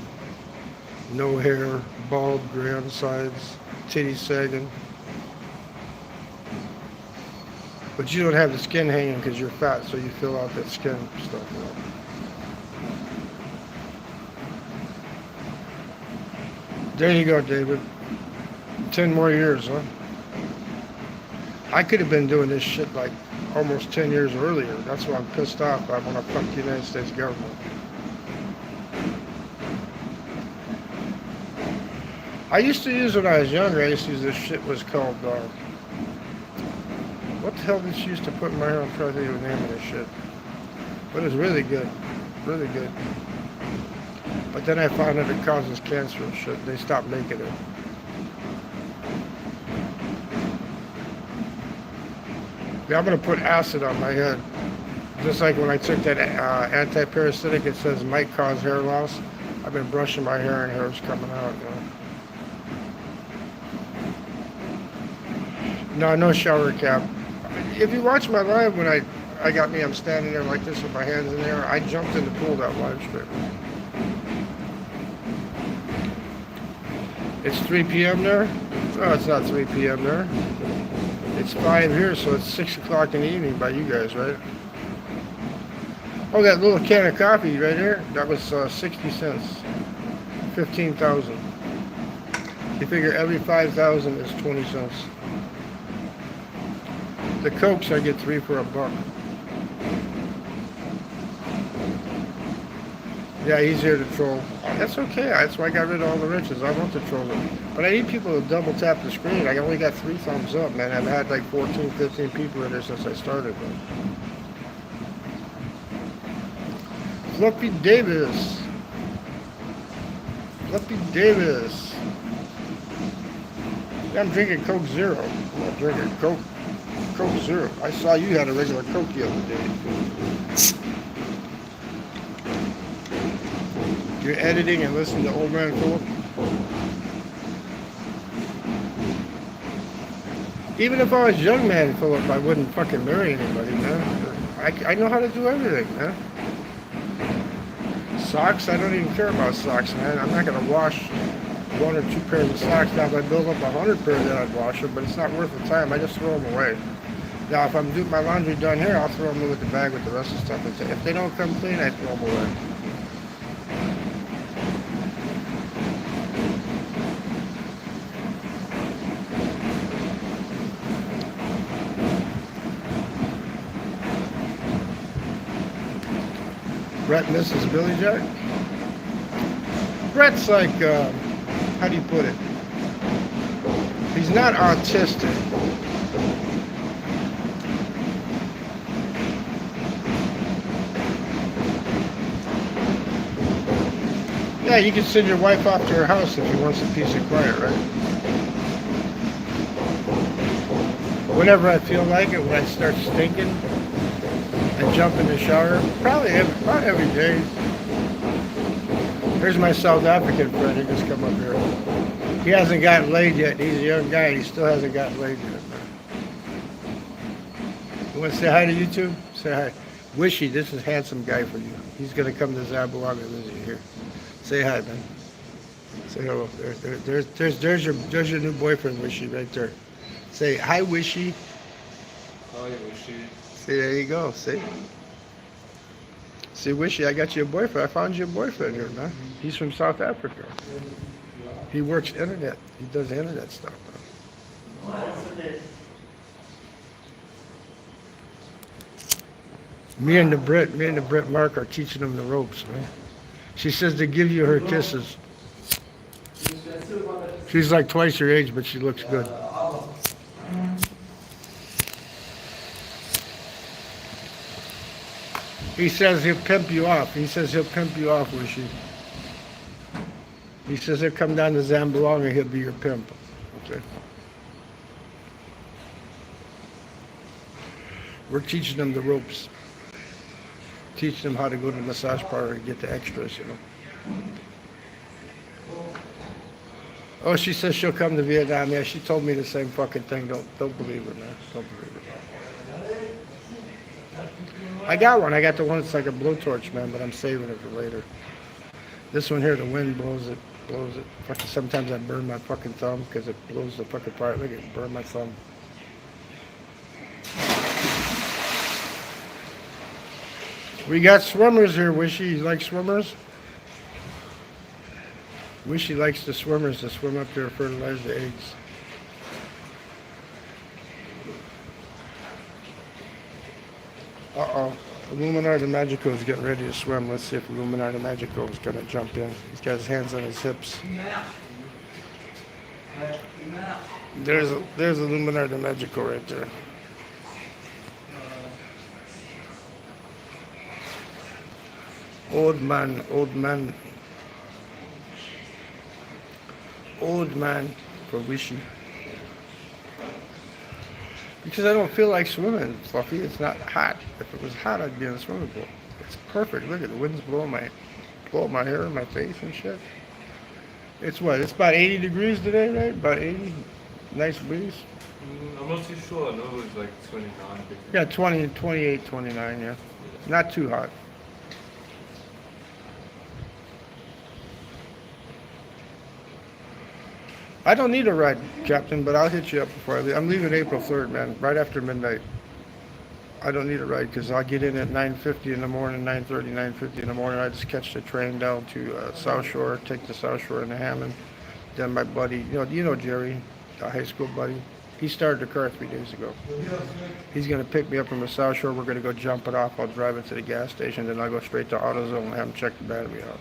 No hair, bald, gray on the sides, titties sagging. But you don't have the skin hanging because you're fat, so you fill out that skin stuff. You know? There you go, David. 10 more years, huh? I could have been doing this shit like almost 10 years earlier. That's why I'm pissed off. I want to fuck the United States government. I used to use when I was younger. I used to use this shit was called. What the hell did she used to put in my hair? I'm trying to think of the name of this shit. But it's really good, really good. But then I found out it causes cancer and shit. They stopped making it. Yeah, I'm gonna put acid on my head. Just like when I took that anti-parasitic, it says might cause hair loss. I've been brushing my hair and hair's coming out, you know. No, no shower cap. If you watch my live when I got me, I'm standing there like this with my hands in the air. I jumped in the pool that live stream. It's 3 p.m. there? No, it's not 3 p.m. there. It's 5 here, so it's 6 o'clock in the evening by you guys, right? Oh, that little can of coffee right there, that was 60 cents. 15,000. You figure every 5,000 is 20 cents. The Cokes, I get 3 for $1. Yeah, easier to troll. That's okay. That's why I got rid of all the riches. I want to troll them. But I need people to double tap the screen. I only got 3 thumbs up, man. I've had like 14, 15 people in there since I started. Man. Fluffy Davis. Fluffy Davis. Yeah, I'm drinking Coke Zero. I'm not drinking Coke Zero. I saw you had a regular Coke the other day. You're editing and listening to Old Man Philip? Even if I was young man Philip, I wouldn't fucking marry anybody, man. I know how to do everything, man. Socks, I don't even care about socks, man. I'm not gonna wash 1 or 2 pairs of socks. Now if I build up 100 pairs, then I'd wash them, but it's not worth the time. I just throw them away. Now if I'm doing my laundry done here, I'll throw them in with the bag with the rest of the stuff. If they don't come clean, I throw them away. Brett misses Billy Jack. Brett's like, how do you put it? He's not autistic. Yeah, you can send your wife off to her house if she wants a peace of quiet, right? Whenever I feel like it, when I start stinking, I jump in the shower, probably every day. Here's my South African friend, he just come up here. He hasn't gotten laid yet. He's a young guy, he still hasn't gotten laid yet. You want to say hi to YouTube? Say hi. Wishy, this is a handsome guy for you. He's going to come to Zamboanga and visit you here. Say hi, man. Say hello. There's your new boyfriend, Wishy, right there. Say hi, Wishy. Hi, Wishy. See, there you go. See, Wishy, I got you a boyfriend. I found you a boyfriend here, man. He's from South Africa. He works internet. He does internet stuff, man. Me and the Brit Mark are teaching him the ropes, man. She says to give you her kisses. She's like twice your age, but she looks good. He says he'll pimp you off. He says he'll pimp you off, Wishy. He says he'll come down to Zamboanga, he'll be your pimp. Okay. We're teaching them the ropes. Teach them how to go to the massage parlor and get the extras, you know. Oh, she says she'll come to Vietnam. Yeah, she told me the same fucking thing. Don't believe her, man. Don't believe her. I got one. I got the one that's like a blowtorch, man, but I'm saving it for later. This one here, the wind blows it. Fucking sometimes I burn my fucking thumb because it blows the fucking part. Look, it burned my thumb. We got swimmers here. Wishy, you like swimmers? Wishy likes the swimmers to swim up there and fertilize the eggs. Uh-oh. Illuminar the Magico is getting ready to swim. Let's see if Illuminar the Magico is going to jump in. He's got his hands on his hips. There's Illuminar the Magico right there. Old man for Wishy. Because I don't feel like swimming, Fluffy. It's not hot. If it was hot, I'd be in a swimming pool. It's perfect. Look at the wind's blowing my hair and my face and shit. It's what? It's about 80 degrees today, right? About 80. Nice breeze. I'm not too sure. I know it was like 29. Yeah, 20, 28, 29, yeah. Not too hot. I don't need a ride, Captain, but I'll hit you up before I leave. I'm leaving April 3rd, man, right after midnight. I don't need a ride because I'll get in at 9:50 in the morning, 9:30, 9:50 in the morning. I just catch the train down to South Shore, take the South Shore into Hammond. Then my buddy, you know Jerry, a high school buddy, he started the car 3 days ago. He's going to pick me up from the South Shore. We're going to go jump it off. I'll drive it to the gas station. Then I'll go straight to AutoZone and have him check the battery out.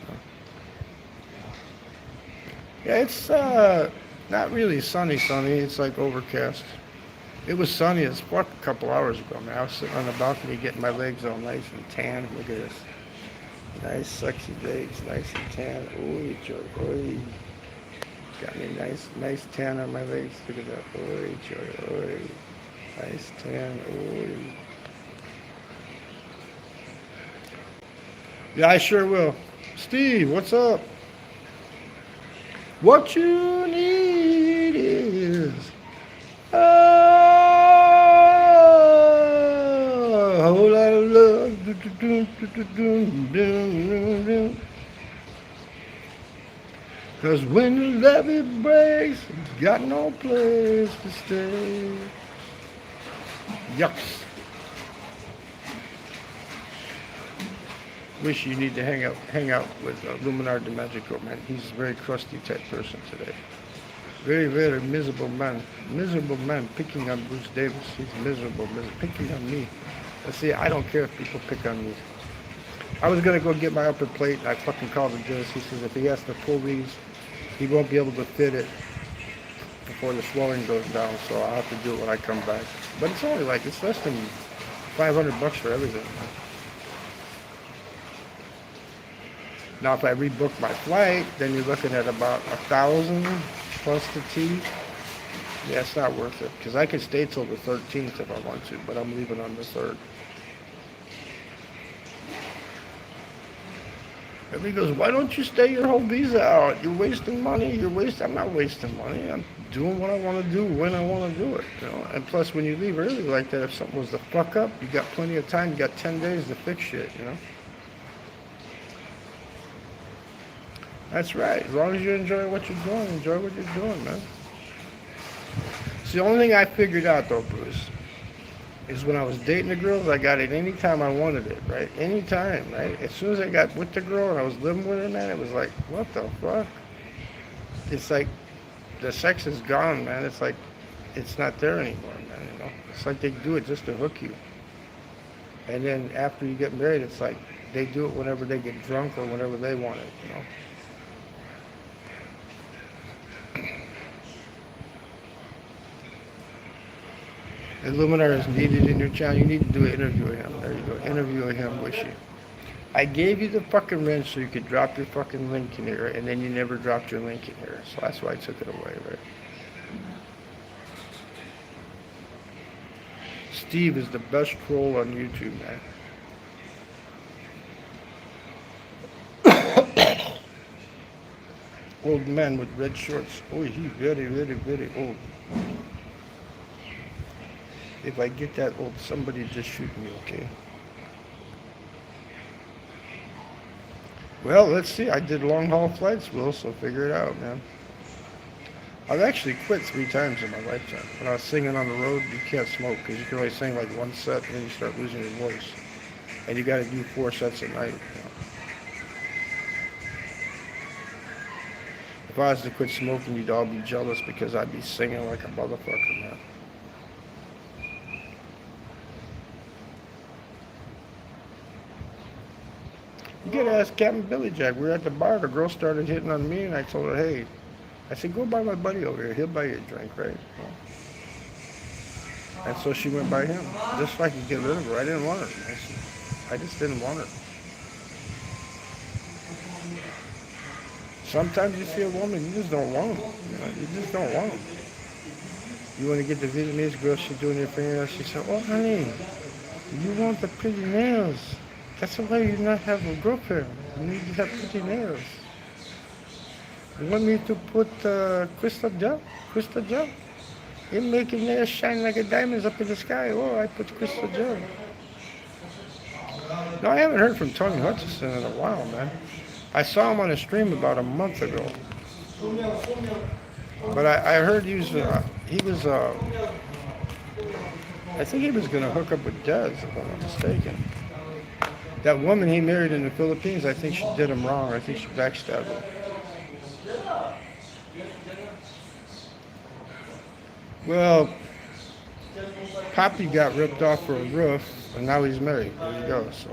Yeah, it's not really sunny. It's like overcast. It was sunny as fuck a couple hours ago, man. I was sitting on the balcony getting my legs all nice and tan. Look at this. Nice, sexy legs, nice and tan. Ooh, joy, ooh. Got me nice tan on my legs. Look at that. Ooh, joy, ooh. Nice tan, ooh. Yeah, I sure will. Steve, what's up? What you need is a whole lot of love. Cause when the levee breaks, got no place to stay. Yucks. Wish you need to hang out with Luminar the Magico, man. He's a very crusty type person today. Very, very miserable man. Miserable man picking on Bruce Davis. He's miserable, picking on me. See, I don't care if people pick on me. I was going to go get my upper plate, and I fucking called the dentist. He says if he has to pull these, he won't be able to fit it before the swelling goes down, so I'll have to do it when I come back. But it's only like, it's less than $500 for everything, man. Now, if I rebook my flight, then you're looking at about $1,000 plus the tea. Yeah, it's not worth it because I can stay till the 13th if I want to, but I'm leaving on the 3rd. And he goes, why don't you stay your whole visa out? You're wasting money. I'm not wasting money. I'm doing what I want to do when I want to do it. You know? And plus, when you leave early like that, if something was to fuck up, you got plenty of time. You got 10 days to fix shit, you know? That's right. As long as you enjoy what you're doing, man. It's the only thing I figured out, though, Bruce, is when I was dating the girls, I got it anytime I wanted it, right? Anytime, right? As soon as I got with the girl and I was living with her, man, it was like, what the fuck? It's like the sex is gone, man. It's like it's not there anymore, man, you know? It's like they do it just to hook you. And then after you get married, it's like they do it whenever they get drunk or whenever they want it, you know? Illuminar is needed in your channel. You need to do an interview with him. There you go. Interview with him, Wishy. I gave you the fucking wrench so you could drop your fucking link in here, and then you never dropped your link in here. So that's why I took it away, right? Steve is the best troll on YouTube, man. old man with red shorts. Oh, he's very, very, very old. If I get that old, somebody just shoot me, okay? Well, let's see. I did long haul flights, Will, so figure it out, man. I've actually quit 3 times in my lifetime. When I was singing on the road, you can't smoke because you can only sing like one set and then you start losing your voice. And you got to do 4 sets a night. You know? If I was to quit smoking, you'd all be jealous because I'd be singing like a motherfucker, man. You gotta ask Captain Billy Jack. We were at the bar, the girl started hitting on me and I told her, hey, I said, go buy my buddy over here. He'll buy you a drink, right? And so she went by him. Just so I could get rid of her. I didn't want her. I just didn't want her. Sometimes you see a woman, you just don't want them. You know, you just don't want them. You want to get the Vietnamese girl, she's doing your fingernails. She said, oh, honey, you want the pretty nails. That's why you not have a girlfriend. You need to have pretty nails. You want me to put crystal gel? Crystal gel? It make your nails shine like a diamonds up in the sky. Oh, I put crystal gel. No, I haven't heard from Tony Hutchison in a while, man. I saw him on a stream about a month ago. But I heard I think he was going to hook up with Dez, if I'm not mistaken. That woman he married in the Philippines, I think she did him wrong. I think she backstabbed him. Well, Poppy got ripped off for a roof, and now he's married. There you go. So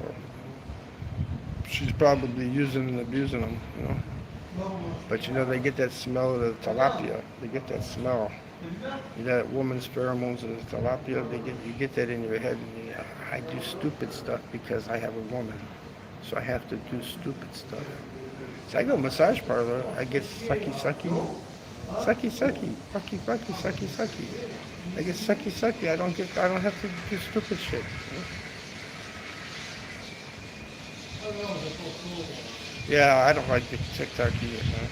she's probably using and abusing him, you know. But you know, they get that smell of the tilapia. They get that smell. You know, that woman's pheromones of the tilapia. You get that in your head. And I do stupid stuff because I have a woman, so I have to do stupid stuff. So I go massage parlor. I get sucky, sucky, sucky, sucky, fucky, fucky, sucky, sucky. I get sucky, sucky. I don't have to do stupid shit. Yeah, I don't like the TikTok either, man.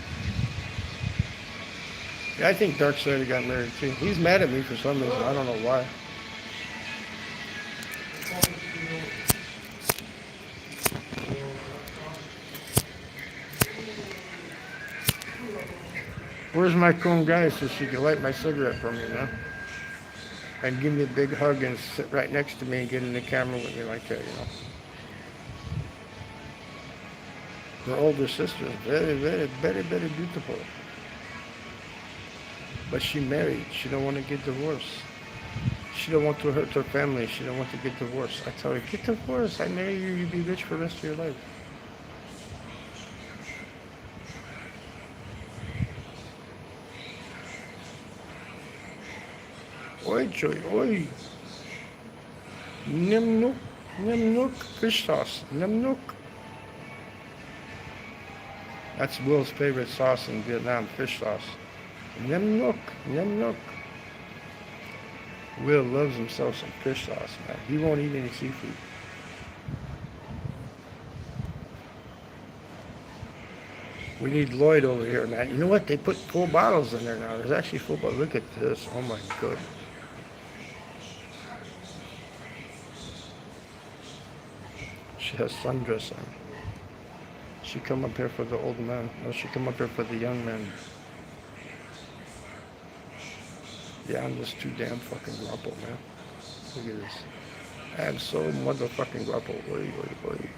Yeah, I think Darkseid got married too. He's mad at me for some reason. I don't know why. Where's my cool guy so she can light my cigarette for me, man? And give me a big hug and sit right next to me and get in the camera with me like that, you know? Her older sister is very, very, very, very beautiful. But she married. She don't want to get divorced. She don't want to hurt her family. She don't want to get divorced. I tell her, get divorced. I marry you. You'll be rich for the rest of your life. Oi, Joy, oi. Nimnook, fish sauce. Nimnook. That's Will's favorite sauce in Vietnam, fish sauce. Nimnook, nimnook. Will loves himself some fish sauce, man. He won't eat any seafood. We need Lloyd over here, man. You know what? They put full bottles in there now. There's actually full bottles. Look at this. Oh my God. She has sundress on. She come up here for the old man. No, she come up here for the young man. Yeah, I'm just too damn fucking guapo, man. Look at this. I am so motherfucking guapo. Oy, oy, oy.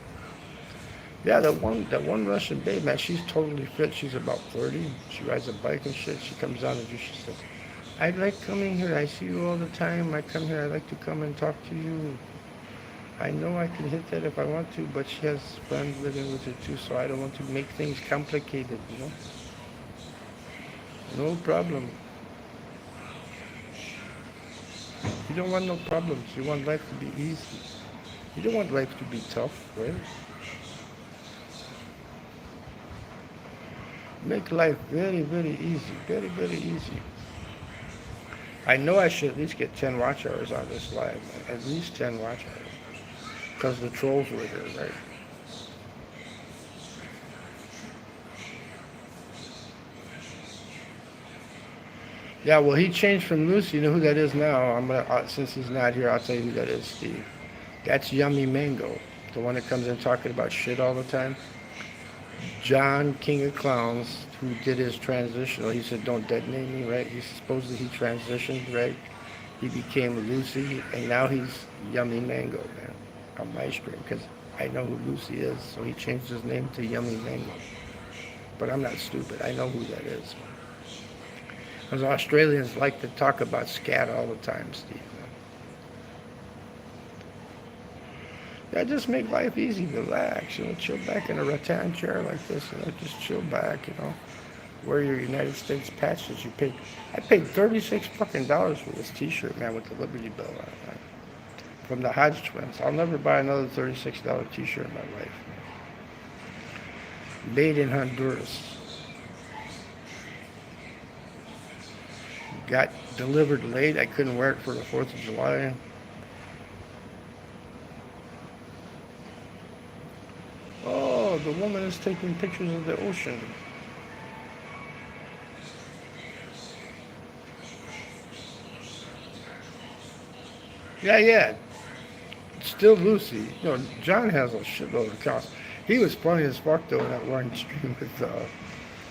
Yeah, that one Russian babe, man, she's totally fit. She's about 30. She rides a bike and shit. She comes down and she says, I like coming here. I see you all the time. I come here. I like to come and talk to you. I know I can hit that if I want to, but she has friends living with her too, so I don't want to make things complicated, you know? No problem. You don't want no problems. You want life to be easy. You don't want life to be tough, right? Make life very, very easy. Very, very easy. I know I should at least get 10 watch hours on this live. At least 10 watch hours. Because the trolls were here, right? Yeah, well, he changed from Lucy. You know who that is now? Since he's not here, I'll tell you who that is, Steve. That's Yummy Mango, the one that comes in talking about shit all the time. John, King of Clowns, who did his transitional. He said, "Don't detonate me," right? Supposedly he transitioned, right? He became Lucy, and now he's Yummy Mango, man, on my screen, because I know who Lucy is, so he changed his name to Yummy Mango. But I'm not stupid. I know who that is. Because Australians like to talk about scat all the time, Steve. Yeah, just make life easy, relax, chill back in a rattan chair like this, just chill back, wear your United States patch that you paid. I paid 36 fucking dollars for this T-shirt, man, with the Liberty Bell on it, man, from the Hodge twins. I'll never buy another $36 T-shirt in my life. Made in Honduras. Got delivered late. I couldn't wear it for the 4th of July. Oh, the woman is taking pictures of the ocean. Yeah. Still Lucy. John has a shitload of costs. He was funny as fuck though in that one stream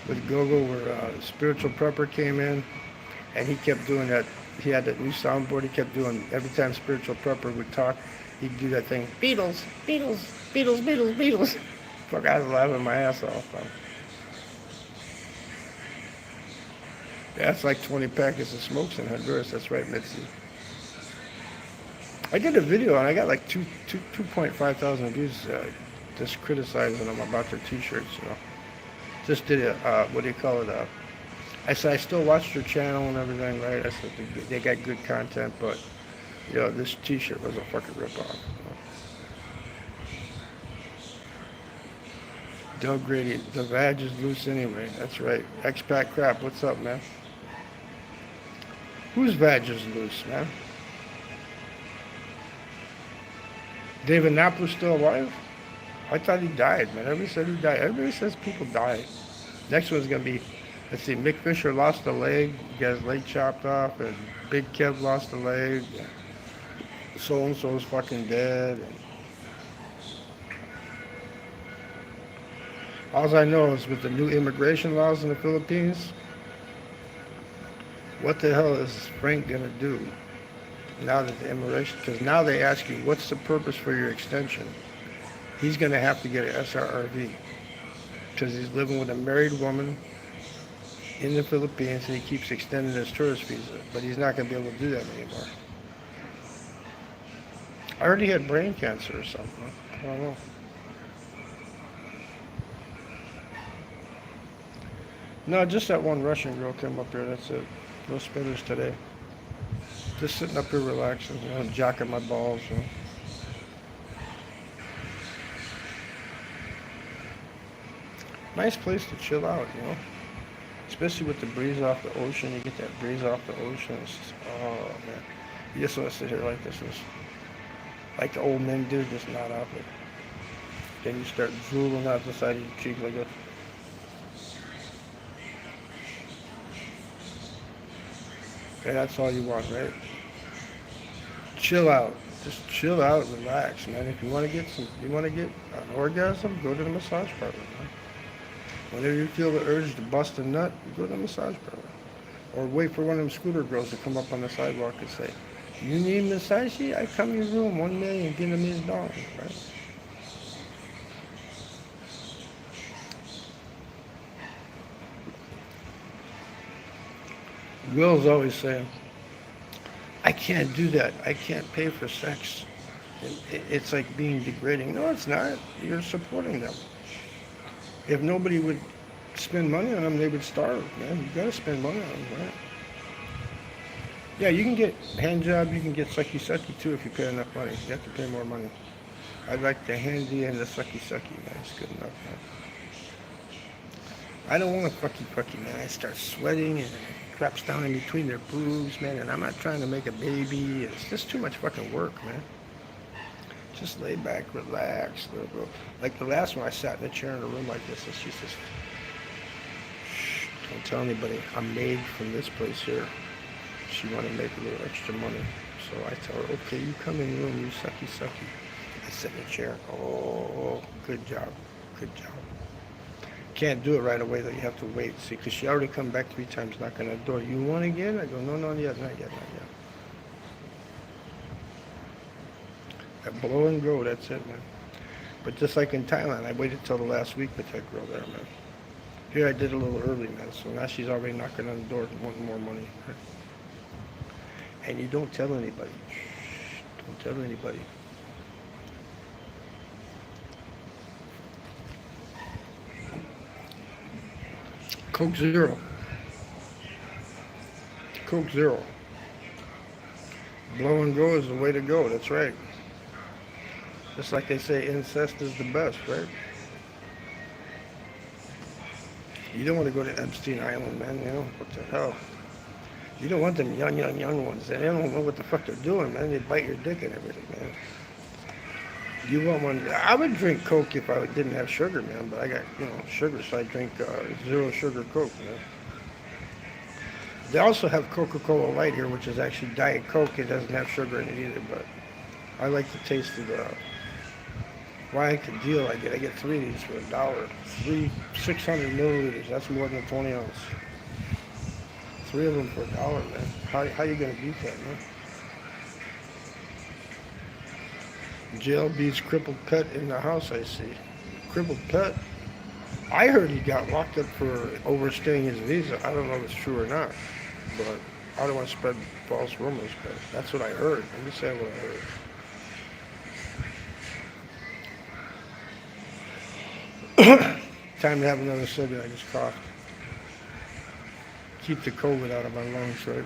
with Gogo where Spiritual Prepper came in, and he kept doing that. He had that new soundboard. He kept doing every time Spiritual Prepper would talk, he'd do that thing. Beatles, Beatles, Beatles, Beatles, Beatles. Fuck, I was laughing my ass off. That's like 20 packets of smokes in Honduras. That's right, Mitzi. I did a video and I got like 2.5 thousand views just criticizing them about their T-shirts. Just did it. What do you call it? I said I still watch their channel and everything, right? I said they got good content, but this T-shirt was a fucking ripoff. Doug Grady, the vag is loose anyway. That's right. Expat crap. What's up, man? Whose vag is loose, man? David Knopfler's still alive? I thought he died, man. Everybody said he died. Everybody says people die. Next one's going to be, let's see, Mick Fisher lost a leg. He got his leg chopped off. And Big Kev lost a leg. So-and-so's fucking dead. All I know is with the new immigration laws in the Philippines, what the hell is Frank going to do now that the immigration, because now they ask you, what's the purpose for your extension? He's going to have to get an SRRV because he's living with a married woman in the Philippines and he keeps extending his tourist visa, but he's not going to be able to do that anymore. I heard he had brain cancer or something. I don't know. No, just that one Russian girl came up here, that's it. No spinners today. Just sitting up here relaxing, jacking my balls. Nice place to chill out, especially with the breeze off the ocean. You get that breeze off the ocean. It's just, oh man, you just want to sit here like this, like the old men do, just nod off it. Then you start drooling out the side of your cheek like this. Okay, that's all you want, right? Chill out. Just chill out and relax, man. If you want to get an orgasm, go to the massage parlor, man. Whenever you feel the urge to bust a nut, go to the massage parlor. Or wait for one of them scooter girls to come up on the sidewalk and say, "You need massage? I come in your room, 1 million Vietnamese dollars," right? Will's always saying, "I can't do that. I can't pay for sex. It's like being degrading." No, it's not. You're supporting them. If nobody would spend money on them, they would starve, man. You gotta spend money on them, right? Yeah, you can get hand job, you can get sucky too if you pay enough money. You have to pay more money. I like the handy and the sucky, man. It's good enough, man. I don't want a fucky, man. I start sweating and it drops down in between their boobs, man, and I'm not trying to make a baby. It's just too much fucking work, man. Just lay back, relax, little. Like the last one, I sat in a chair in a room like this, and she says, "Shh, don't tell anybody. I'm made from this place here." she wanted to make a little extra money. So I tell her, okay, you come in the room, you sucky sucky. I sit in the chair. Oh, good job. Good job. Can't do it right away though. You have to wait. See, because she already come back 3 times knocking on the door. You want again? I go, no, not yet, not yet, not yet. That blow and go, that's it, man. But just like in Thailand, I waited till the last week with that girl there, man. Here I did a little early, man. So now she's already knocking on the door wanting more money. And you don't tell anybody. Shh, don't tell anybody. Coke Zero. Coke Zero. Blow and go is the way to go. That's right. Just like they say, incest is the best, right? You don't want to go to Epstein Island, man. You know, what the hell? You don't want them young ones. They don't know what the fuck they're doing, man. They bite your dick and everything, man. You want one? I would drink Coke if I didn't have sugar, man. But I got, sugar, so I drink zero sugar Coke, man. They also have Coca-Cola Light here, which is actually Diet Coke. It doesn't have sugar in it either, but I like the taste of the. Why I can deal I get? I get 3 of these for $1. 600 milliliters. That's more than a 20 ounce. 3 of them for $1, man. How you gonna beat that, man? Jail beats crippled pet in the house, I see. Crippled pet? I heard he got locked up for overstaying his visa. I don't know if it's true or not, but I don't want to spread false rumors, but that's what I heard. I'm just saying what I heard. Time to have another cigarette. I just coughed. Keep the COVID out of my lungs, right?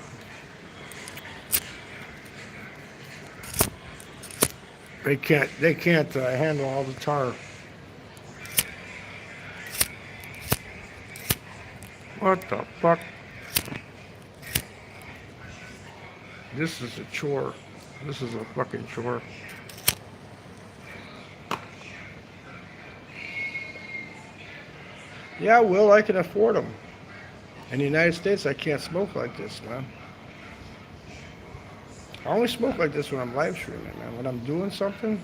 They can't handle all the tar. What the fuck? This is a chore. This is a fucking chore. Yeah, well, I can afford them. In the United States, I can't smoke like this, man. I only smoke like this when I'm live streaming, man. When I'm doing something,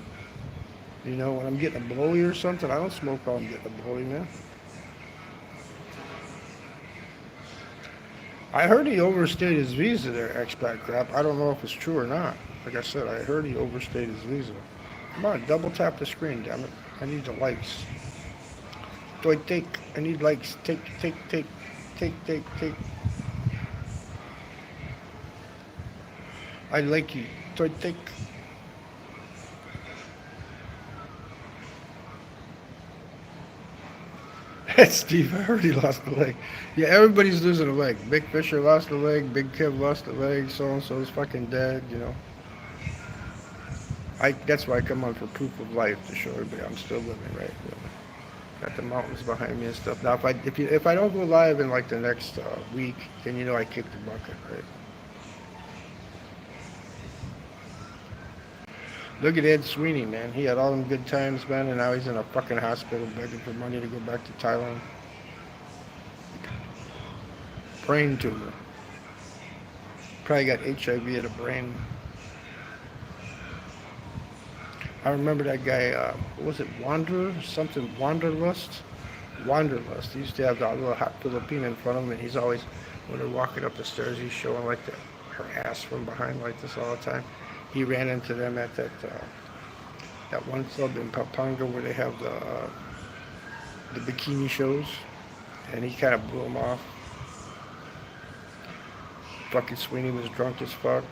when I'm getting a blowy or something, I don't smoke while I'm getting a blowy, man. I heard he overstayed his visa there, expat crap. I don't know if it's true or not. Like I said, I heard he overstayed his visa. Come on, double tap the screen, damn it. I need the likes. I need likes. Take. I like you. Take. Steve, I heard he lost a leg. Yeah, everybody's losing a leg. Big Fisher lost a leg. Big Kev lost a leg. So-and-so's fucking dead, That's why I come on for proof of life, to show everybody I'm still living, right? Got the mountains behind me and stuff. Now, if I don't go live in like the next week, then I kicked the bucket, right? Look at Ed Sweeney, man. He had all them good times, man, and now he's in a fucking hospital begging for money to go back to Thailand. Brain tumor. Probably got HIV of the brain. I remember that guy, what was it, Wanderlust? Wanderlust. He used to have that little hot Filipina in front of him, and he's always, when they're walking up the stairs, he's showing like her ass from behind like this all the time. He ran into them at that one club in Pampanga where they have the bikini shows, and he kind of blew him off. Fucking Sweeney was drunk as fuck.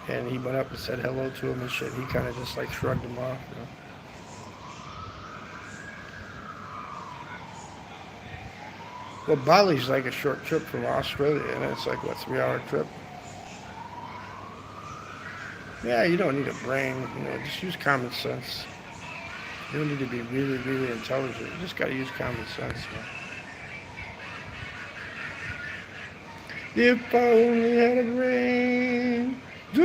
And he went up and said hello to him and shit. He kind of just like shrugged him off. Well, Bali's like a short trip from Australia, and it's like, what, 3-hour trip? Yeah, you don't need a brain. Just use common sense. You don't need to be really, really intelligent. You just got to use common sense, man. If I only had a brain. I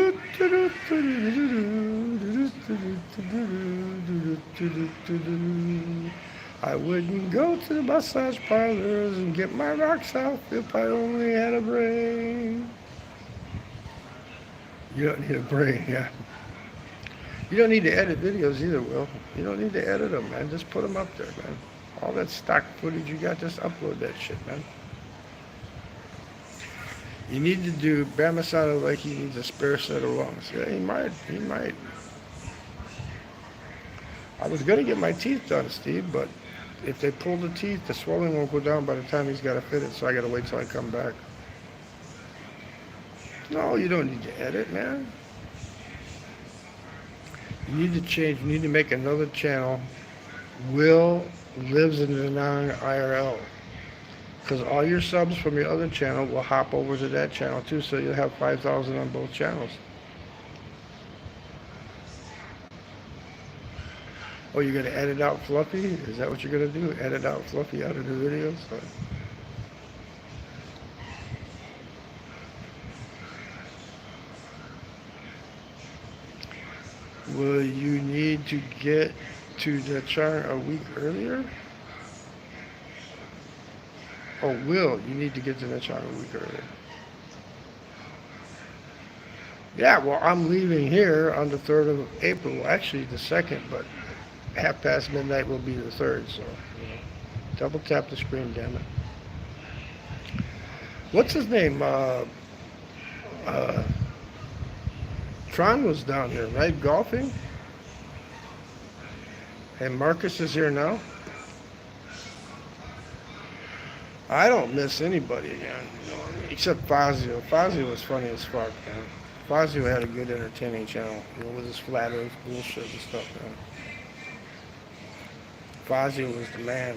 wouldn't go to the massage parlors and get my rocks off if I only had a brain. You don't need a brain, yeah. You don't need to edit videos either, Will. You don't need to edit them, man. Just put them up there, man. All that stock footage you got, just upload that shit, man. You need to do, Bama sounded like he needs a spare set of lungs. Yeah, he might. I was going to get my teeth done, Steve, but if they pull the teeth, the swelling won't go down by the time he's got to fit it, so I got to wait till I come back. No, you don't need to edit, man. You need to change, you need to make another channel. Will lives in the non-IRL. Because all your subs from your other channel will hop over to that channel too, so you'll have 5,000 on both channels. Oh, you're going to edit out Fluffy? Is that what you're going to do? Edit out Fluffy out of the videos? Will you need to get to the chart a week earlier? Oh, Will, you need to get to the chart a week earlier. Yeah, well, I'm leaving here on the 3rd of April. Well, actually, the 2nd, but midnight will be the 3rd, so double tap the screen, damn it. What's his name? Tron was down here, right? Golfing? And Marcus is here now? I don't miss anybody again, except Fazio. Fazio was funny as fuck, man. Fazio had a good entertaining channel, with his flat earth bullshit and stuff, man. Fazio was the man.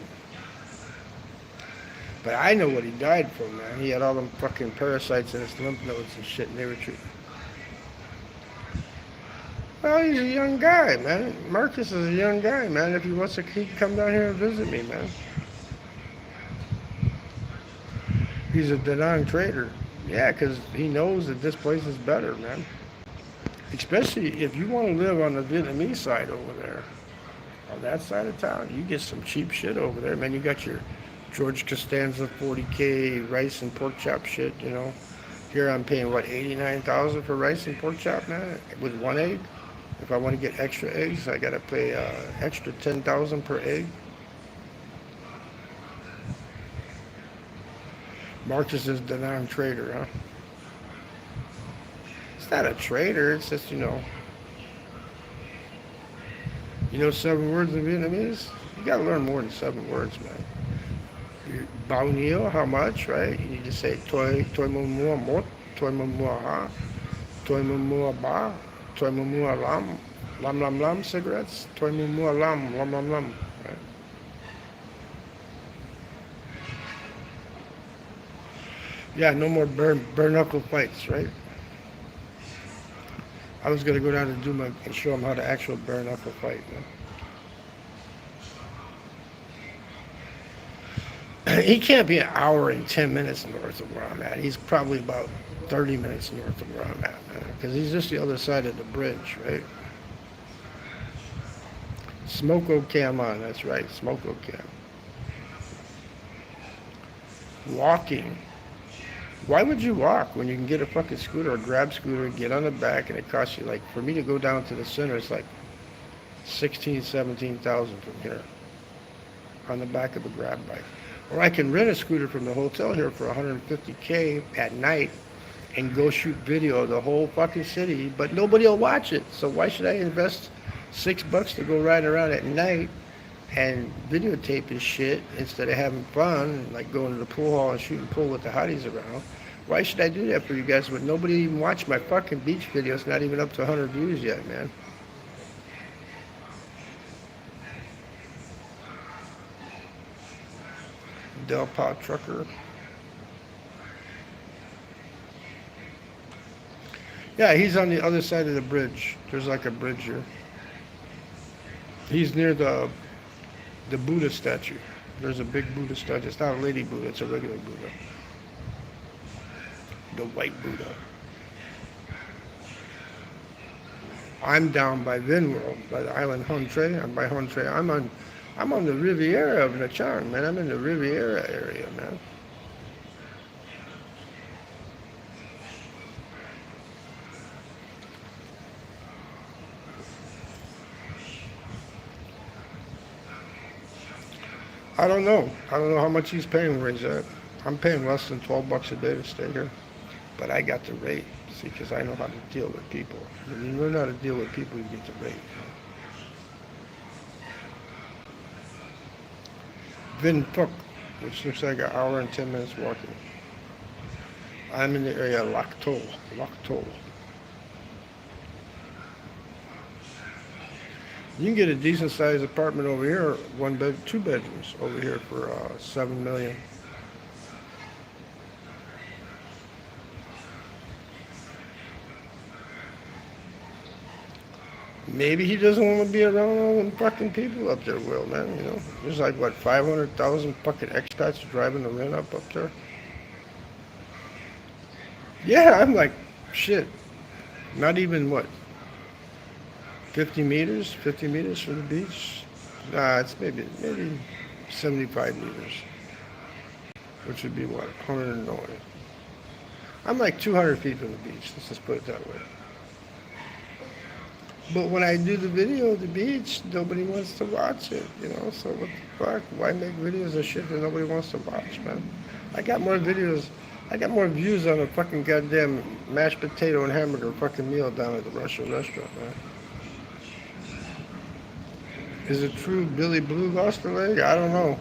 But I know what he died from, man. He had all them fucking parasites in his lymph nodes and shit, and they were treating. Well, he's a young guy, man. Marcus is a young guy, man. If he wants to, he can come down here and visit me, man. He's a Da trader. Yeah, because he knows that this place is better, man. Especially if you want to live on the Vietnamese side over there. On that side of town, you get some cheap shit over there, man. You got your George Costanza 40K rice and pork chop shit, Here I'm paying, what, $89,000 for rice and pork chop, man? With one egg? If I want to get extra eggs, I got to pay extra $10,000 per egg. Marcus is the non-trader, huh? It's not a trader, it's just, You know 7 words in Vietnamese? You gotta learn more than 7 words, man. Bao nhiêu, how much, right? You need to say tôi mua một, tôi mua hai, tôi mua ba, tôi mua lam cigarettes, tôi mua lam, right? Yeah, no more bare knuckle fights, right? I was gonna go down and show him how to actual bare knuckle fight, man. He can't be an hour and 10 minutes north of where I'm at. He's probably about 30 minutes north of where I'm at, man. Because he's just the other side of the bridge, right? Smoko cam on, that's right, Smoko cam. Walking. Why would you walk when you can get a fucking scooter or grab scooter, get on the back, and it costs you, like, for me to go down to the center, it's like $16,000, $17,000 from here on the back of a grab bike. Or I can rent a scooter from the hotel here for $150K at night and go shoot video of the whole fucking city, but nobody will watch it. So why should I invest $6 to go ride around at night and videotape his shit instead of having fun, like going to the pool hall and shooting pool with the hotties around? Why should I do that for you guys when nobody even watched my fucking beach videos, not even up to 100 views yet, man? Del Pa Trucker. Yeah, he's on the other side of the bridge. There's like a bridge here. He's near the Buddha statue. There's a big Buddha statue. It's not a lady Buddha, it's a regular Buddha. The white Buddha. I'm down by Vinworld, by the island Hon Tre. I'm by Hon Tre. I'm on the Riviera of Nha Trang, man. I'm in the Riviera area, man. I don't know. I don't know how much he's paying where he's at. I'm paying less than $12 a day to stay here. But I got the rate, see, because I know how to deal with people. When you learn how to deal with people, you get the rate. Vin Phuc, which looks like an hour and 10 minutes walking. I'm in the area of Lac Thol. You can get a decent sized apartment over here, 2 bedrooms over here for $7 million. Maybe he doesn't want to be around all them fucking people up there, Will, man, you know. There's like, what, 500,000 fucking expats driving the rent up there? Yeah, I'm like, shit. Not even, what, 50 meters from the beach? Nah, it's maybe 75 meters. Which would be, what, 109. I'm like 200 feet from the beach, let's just put it that way. But when I do the video of the beach, nobody wants to watch it, you know? So what the fuck? Why make videos of shit that nobody wants to watch, man? I got more views on a fucking goddamn mashed potato and hamburger fucking meal down at the Russian restaurant, man. Is it true Billy Blue lost a leg? I don't know.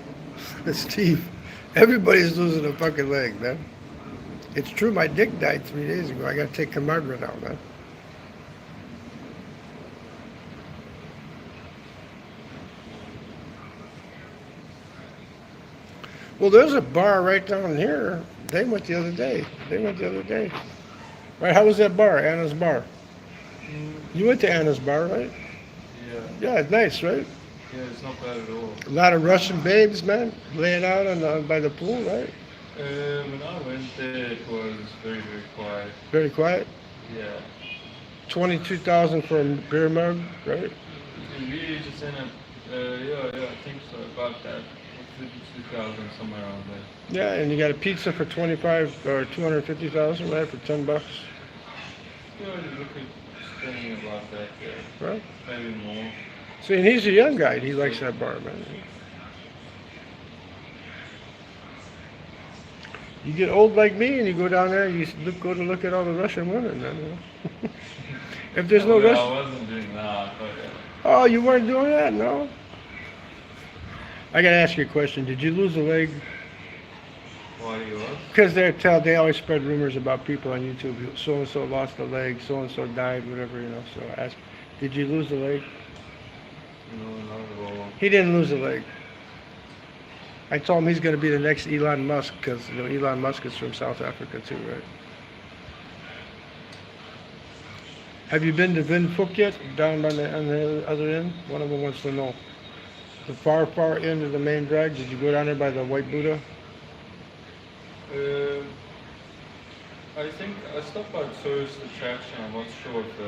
Steve, everybody's losing a fucking leg, man. It's true my dick died 3 days ago. I gotta take Camargue out, man. Well, there's a bar right down here. They went the other day. Right, how was that bar? Anna's bar. You went to Anna's bar, right? Yeah. Yeah, it's nice, right? Yeah, it's not bad at all. A lot of Russian babes, man, laying out by the pool, right? When I went there, it was very, very quiet. Very quiet. Yeah. 22,000 for a beer mug, right? We just ended up, yeah, I think so, about that. 52,000, somewhere around there. Yeah, and you got a pizza for 25 or 250,000, right, for $10. Yeah, you look at spending about that, yeah. Right. Maybe more. See, and he's a young guy. He likes that bar, man. You get old like me, and you go down there, and you go to look at all the Russian women, man. You know? If there's no well, Russian... I wasn't doing that, but yeah. Oh, you weren't doing that, no? I gotta ask you a question. Did you lose a leg? Why do you ask? Because they always spread rumors about people on YouTube. So and so lost a leg, so and so died, whatever, you know. So I asked, did you lose a leg? No, not at all. He didn't lose a leg. I told him he's going to be the next Elon Musk because you know, Elon Musk is from South Africa too, right? Have you been to Vin Phuc yet? Down on the other end? One of them wants to know. The far end of the main drag. Did you go down there by the White Buddha? I think I stopped by tourist attraction. I'm not sure if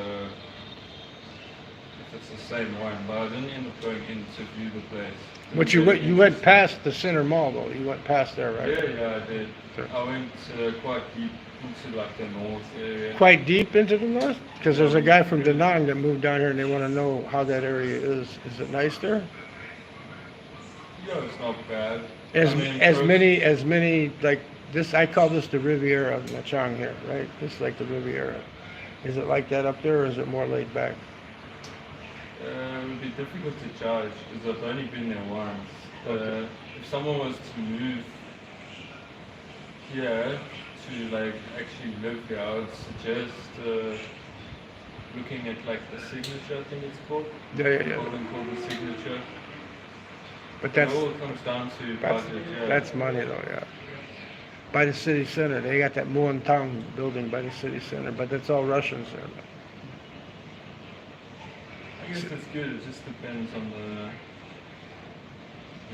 it's the same one, but I didn't end up going in to view the place. But you went past the Center Mall though. You went past there, right? Yeah, I did. Sure. I went quite deep into like the north area. Quite deep into the north? Because there's a guy from Da Nang that moved down here and they want to know how that area is. Is it nice there? Yeah, it's not bad. As many like this, I call this the Riviera of Nha Trang here, right? This is like the Riviera. Is it like that up there, or is it more laid back? It would be difficult to judge because I've only been there once. Okay. If someone was to move here to like actually live here, I would suggest looking at like the signature. I think it's called. Yeah. Called the signature. But It all comes down to budget. Yeah. that's money though, yeah. By the city center, they got that Muon Town building by the city center, but that's all Russians there. I guess it's good. It just depends on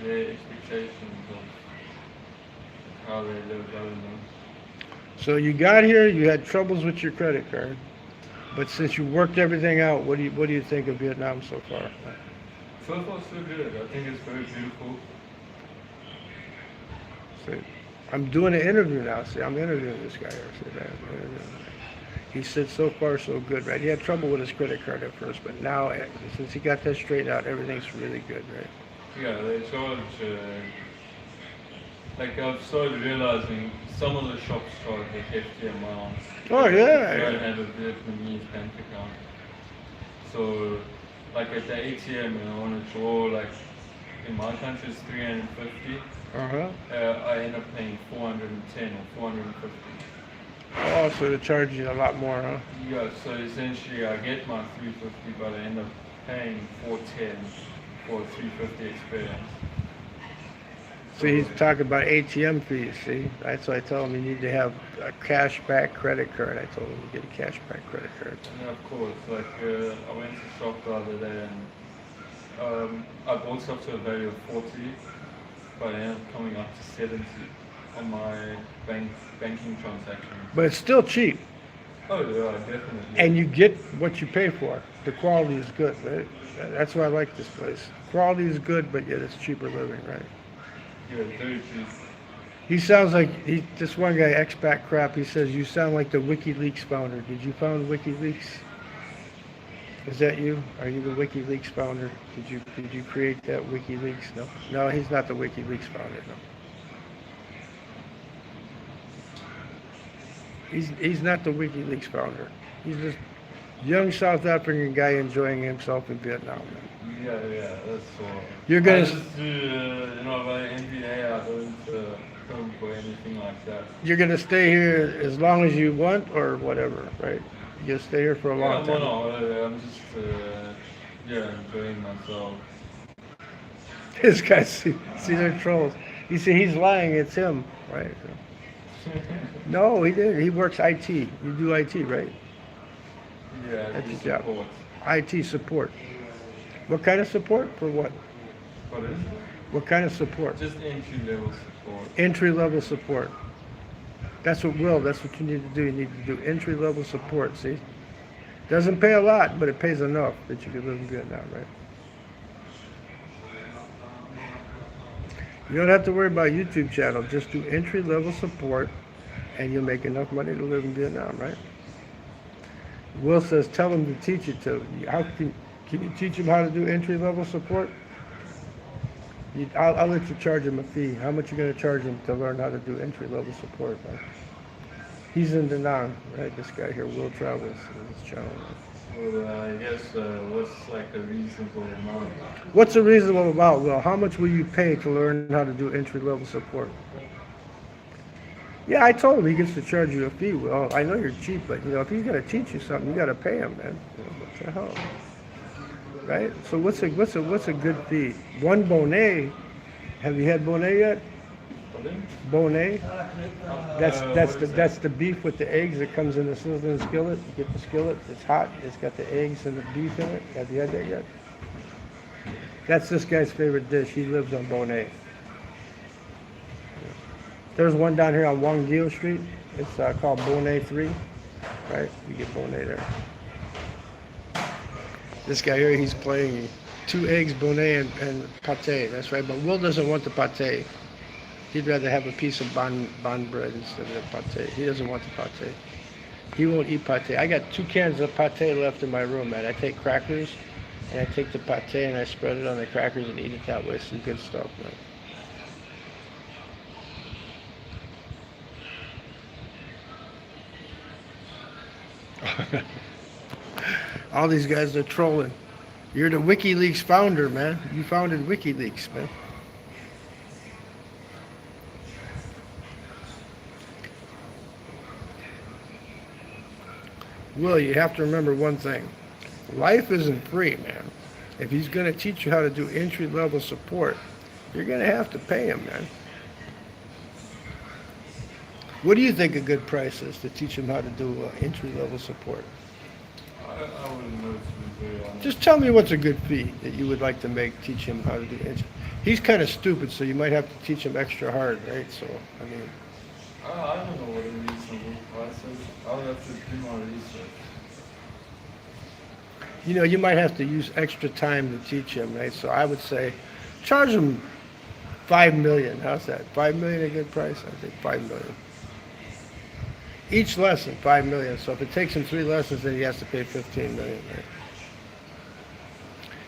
their expectations of how they live. I don't know. So you got here, you had troubles with your credit card, but since you worked everything out, what do you think of Vietnam so far? So far, so good. I think it's very beautiful. See, I'm doing an interview now. See, I'm interviewing this guy here. See, man, I'm interviewing him. He said so far so good, right? He had trouble with his credit card at first, but now since he got that straightened out, everything's really good, right? Yeah, they charge like I've started realizing some of the shops charge a hefty amount. Oh, You yeah. don't have a Vietnamese bank account. So, like at the ATM, and I want to draw, like in my country it's 350. Uh-huh. I end up paying 410 or 450. Oh, so they charge you a lot more, huh? Yeah, so essentially I get my 350, but I end up paying 410 for a 350 experience. So he's talking about ATM fees, see? That's why I told him you need to have a cashback credit card. I told him to get a cashback credit card. Yeah, of course. Like I went to shop the other day and I bought stuff to a value of 40, but I ended up coming up to 70 on my banking transactions. But it's still cheap, Oh yeah, definitely. and you get what you pay for. The quality is good, right? That's why I like this place. Quality is good, but yet it's cheaper living, right? Yeah, very cheap. He sounds like, this one guy, expat crap, he says, you sound like the WikiLeaks founder. Did you found WikiLeaks? Is that you? Are you the WikiLeaks founder? Did you create that WikiLeaks? No. No, he's not the WikiLeaks founder, no. He's not the WikiLeaks founder. He's just young South African guy enjoying himself in Vietnam. Man. Yeah, that's all. You're gonna I just do, by NBA, I don't go anything like that. You're gonna stay here as long as you want, or whatever, right? You'll stay here for a long time. I'm just enjoying myself. This guy, see, they're trolls. You see, he's lying. It's him, right? No, he did. He works IT. You do IT, right? Yeah, That's just his job. support. IT support. What kind of support? For what? What is it? What kind of support? Just entry level support. Entry level support. That's what you need to do. You need to do entry level support, see? Doesn't pay a lot, but it pays enough that you can live in Vietnam, right? You don't have to worry about YouTube channel. Just do entry level support and you'll make enough money to live in Vietnam, right? Will says, tell him to teach it to you. Can you teach him how to do entry level support? I'll let you charge him a fee. How much you gonna charge him to learn how to do entry level support, right? He's in Da Nang, right? This guy here, Will Travels, in this channel. Well, I guess what's like a reasonable amount? What's a reasonable amount, Will? How much will you pay to learn how to do entry level support? Yeah, I told him he gets to charge you a fee. Well, I know you're cheap, but if he's gonna teach you something, you gotta pay him, man. What the hell? Right? So what's a good fee? One bonnet. Have you had bonnet yet? Bonnet. That's the beef with the eggs that comes in the sizzling skillet. You get the skillet. It's hot. It's got the eggs and the beef in it. Have you had that yet? That's this guy's favorite dish. He lives on bonnet. There's one down here on Wang Gio Street. It's called Bonnet 3. Right? You get bonnet there. This guy here, he's playing 2 eggs, bonnet, and pate. That's right. But Will doesn't want the pate. He'd rather have a piece of banh bread instead of pate. He doesn't want the pate. He won't eat pate. I got 2 cans of pate left in my room, man. I take crackers, and I take the pate, and I spread it on the crackers and eat it that way. Some good stuff, man. All these guys are trolling. You're the WikiLeaks founder, man. You founded WikiLeaks, man. Will, you have to remember one thing. Life isn't free, man. If he's going to teach you how to do entry-level support, you're going to have to pay him, man. What do you think a good price is to teach him how to do entry-level support? I wouldn't know, to be very honest. Just tell me what's a good fee that you would like to teach him how to do entry. He's kind of stupid, so you might have to teach him extra hard, right? So, I mean... I don't know what a reasonable price is. I'll have to do my research. You might have to use extra time to teach him, right? So I would say, charge him $5 million. How's that? $5 million a good price? I think $5 million. Each lesson, $5 million. So if it takes him 3 lessons, then he has to pay $15 million, right?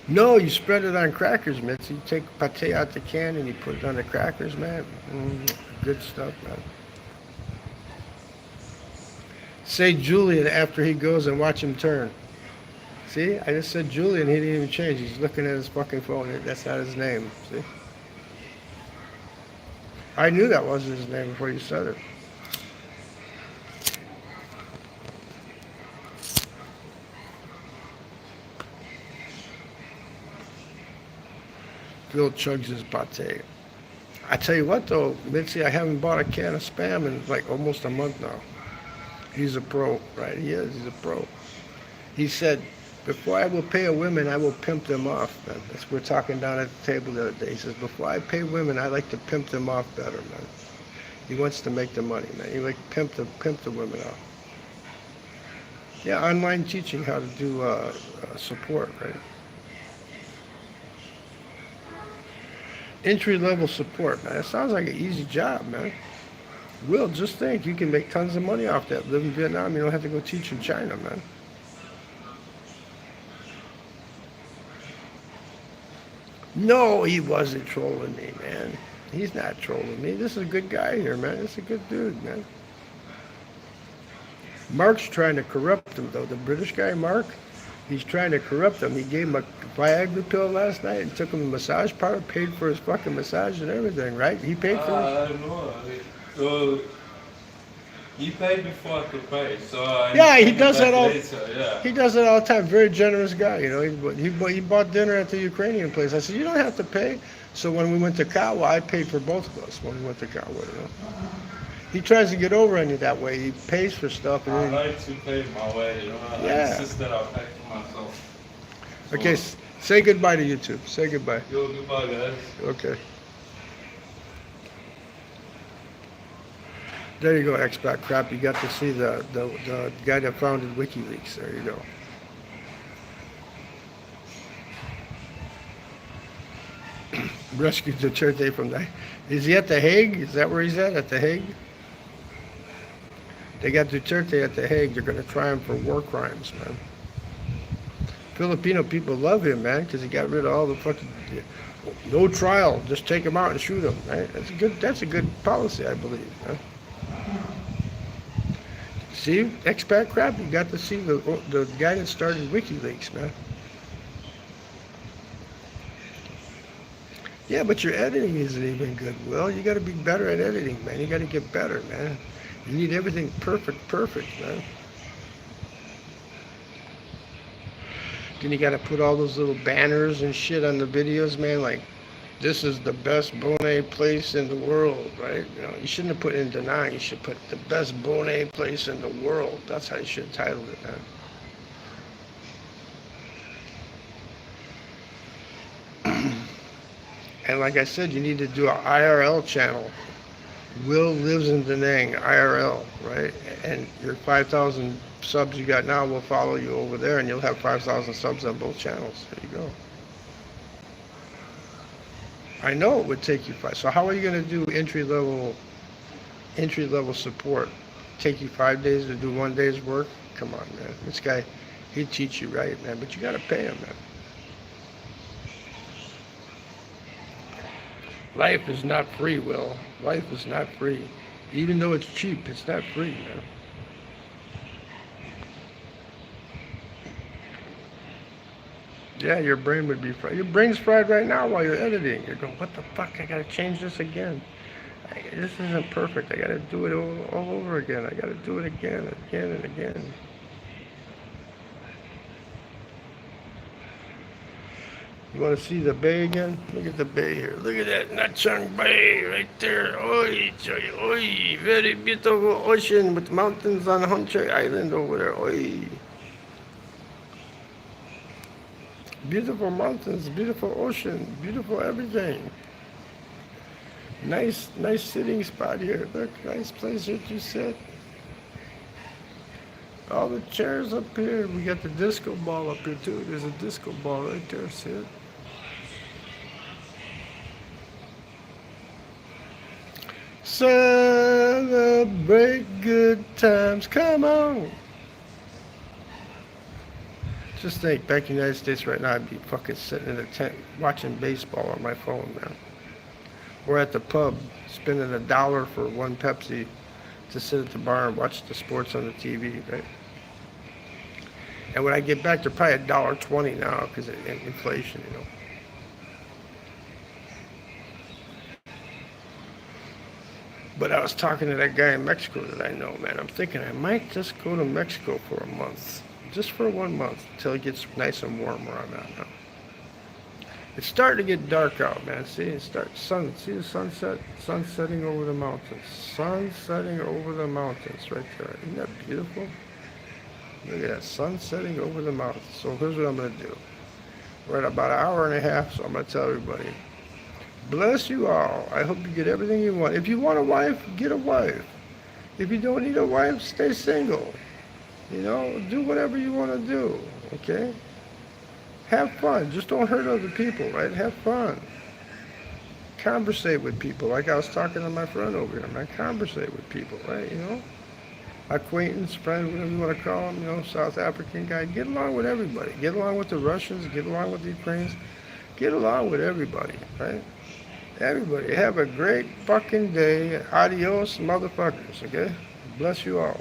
No, you spread it on crackers, Mitzi. You take pate out the can and you put it on the crackers, man. Good stuff, man. Say Julian after he goes and watch him turn. See, I just said Julian, he didn't even change. He's looking at his fucking phone. That's not his name. See? I knew that wasn't his name before you said it. Phil chugs his pate. I tell you what though, Mitzi, I haven't bought a can of Spam in like almost a month now. He's a pro, right? He is. He's a pro. He said, before I will pay a woman, I will pimp them off, man. That's what we're talking down at the table the other day. He says, before I pay women, I like to pimp them off better, man. He wants to make the money, man. He like pimp the women off. Yeah, online teaching how to do support, right? Entry-level support, man. That sounds like an easy job, man. Will, just think, you can make tons of money off that. Live in Vietnam, you don't have to go teach in China, man. No, he wasn't trolling me, man. He's not trolling me. This is a good guy here, man. This is a good dude, man. Mark's trying to corrupt him, though. The British guy, Mark, he's trying to corrupt him. He gave him a Viagra pill last night and took him a massage parlor, paid for his fucking massage and everything, right? He paid for it? I don't know. So he paid before I could pay. So Yeah, he does that all. later, yeah. He does it all the time. Very generous guy, you know. He bought dinner at the Ukrainian place. I said, you don't have to pay. So when we went to Kawa, I paid for both of us when we went to Kawa, you know. He tries to get over on you that way. He pays for stuff. And I then, like to pay my way, you know. Yeah. I insist that I pay for myself. So, okay, say goodbye to YouTube. Say goodbye. yo, goodbye, guys. Okay. There you go, expat crap. You got to see the guy that founded WikiLeaks. There you go. Rescued Duterte from the... Is he at The Hague? Is that where he's at The Hague? They got Duterte at The Hague. They're going to try him for war crimes, man. Filipino people love him, man, because he got rid of all the fucking... No trial. Just take him out and shoot him, right? That's a good policy, I believe, man. See, expat crap, you got to see the guy that started WikiLeaks, man. Yeah, but your editing isn't even good, Will. You got to be better at editing, man. You got to get better, man. You need everything perfect, man. Then you got to put all those little banners and shit on the videos, man, like, this is the best Bonet place in the world, right? You know, you shouldn't have put in Da Nang. You should put the best Bonet place in the world. That's how you should title it, man. And like I said, you need to do an IRL channel. Will lives in Da Nang, IRL, right? And your 5,000 subs you got now will follow you over there, and you'll have 5,000 subs on both channels. There you go. I know it would take you 5. So how are you going to do entry level support? Take you 5 days to do 1 day's work? Come on, man. This guy, he'd teach you right, man. But you got to pay him, man. Life is not free, Will. Life is not free. Even though it's cheap, it's not free, man. Yeah, your brain would be fried. Your brain's fried right now while you're editing. You're going, what the fuck? I gotta change this again. This isn't perfect. I gotta do it all over again. I gotta do it again and again. You want to see the bay again? Look at the bay here. Look at that Nachang Bay right there. Oi, oi, very beautiful ocean with mountains on Hunchak Island over there. Oi. Beautiful mountains, beautiful ocean, beautiful everything. Nice sitting spot here. Look, nice place here to sit. All the chairs up here. We got the disco ball up here too. There's a disco ball right there. See it? Celebrate good times. Come on. Just think, back in the United States right now, I'd be fucking sitting in a tent watching baseball on my phone, man. Or at the pub, spending $1 for one Pepsi to sit at the bar and watch the sports on the TV, right? And when I get back, they're probably $1.20 now because of inflation, you know. But I was talking to that guy in Mexico that I know, man. I'm thinking I might just go to Mexico for a month. Just for 1 month until it gets nice and warm where I'm at now. It's starting to get dark out, man. See, see the sunset? Sun setting over the mountains. Sun setting over the mountains right there. Isn't that beautiful? Look at that, sun setting over the mountains. So here's what I'm going to do. We're at about an hour and a half, so I'm going to tell everybody. Bless you all. I hope you get everything you want. If you want a wife, get a wife. If you don't need a wife, stay single. You know, do whatever you want to do, okay? Have fun. Just don't hurt other people, right? Have fun. Conversate with people. Like I was talking to my friend over here, man. Conversate with people, right? You know? Acquaintance, friend, whatever you want to call them, you know, South African guy. Get along with everybody. Get along with the Russians. Get along with the Ukrainians. Get along with everybody, right? Everybody, have a great fucking day. Adios, motherfuckers, okay? Bless you all.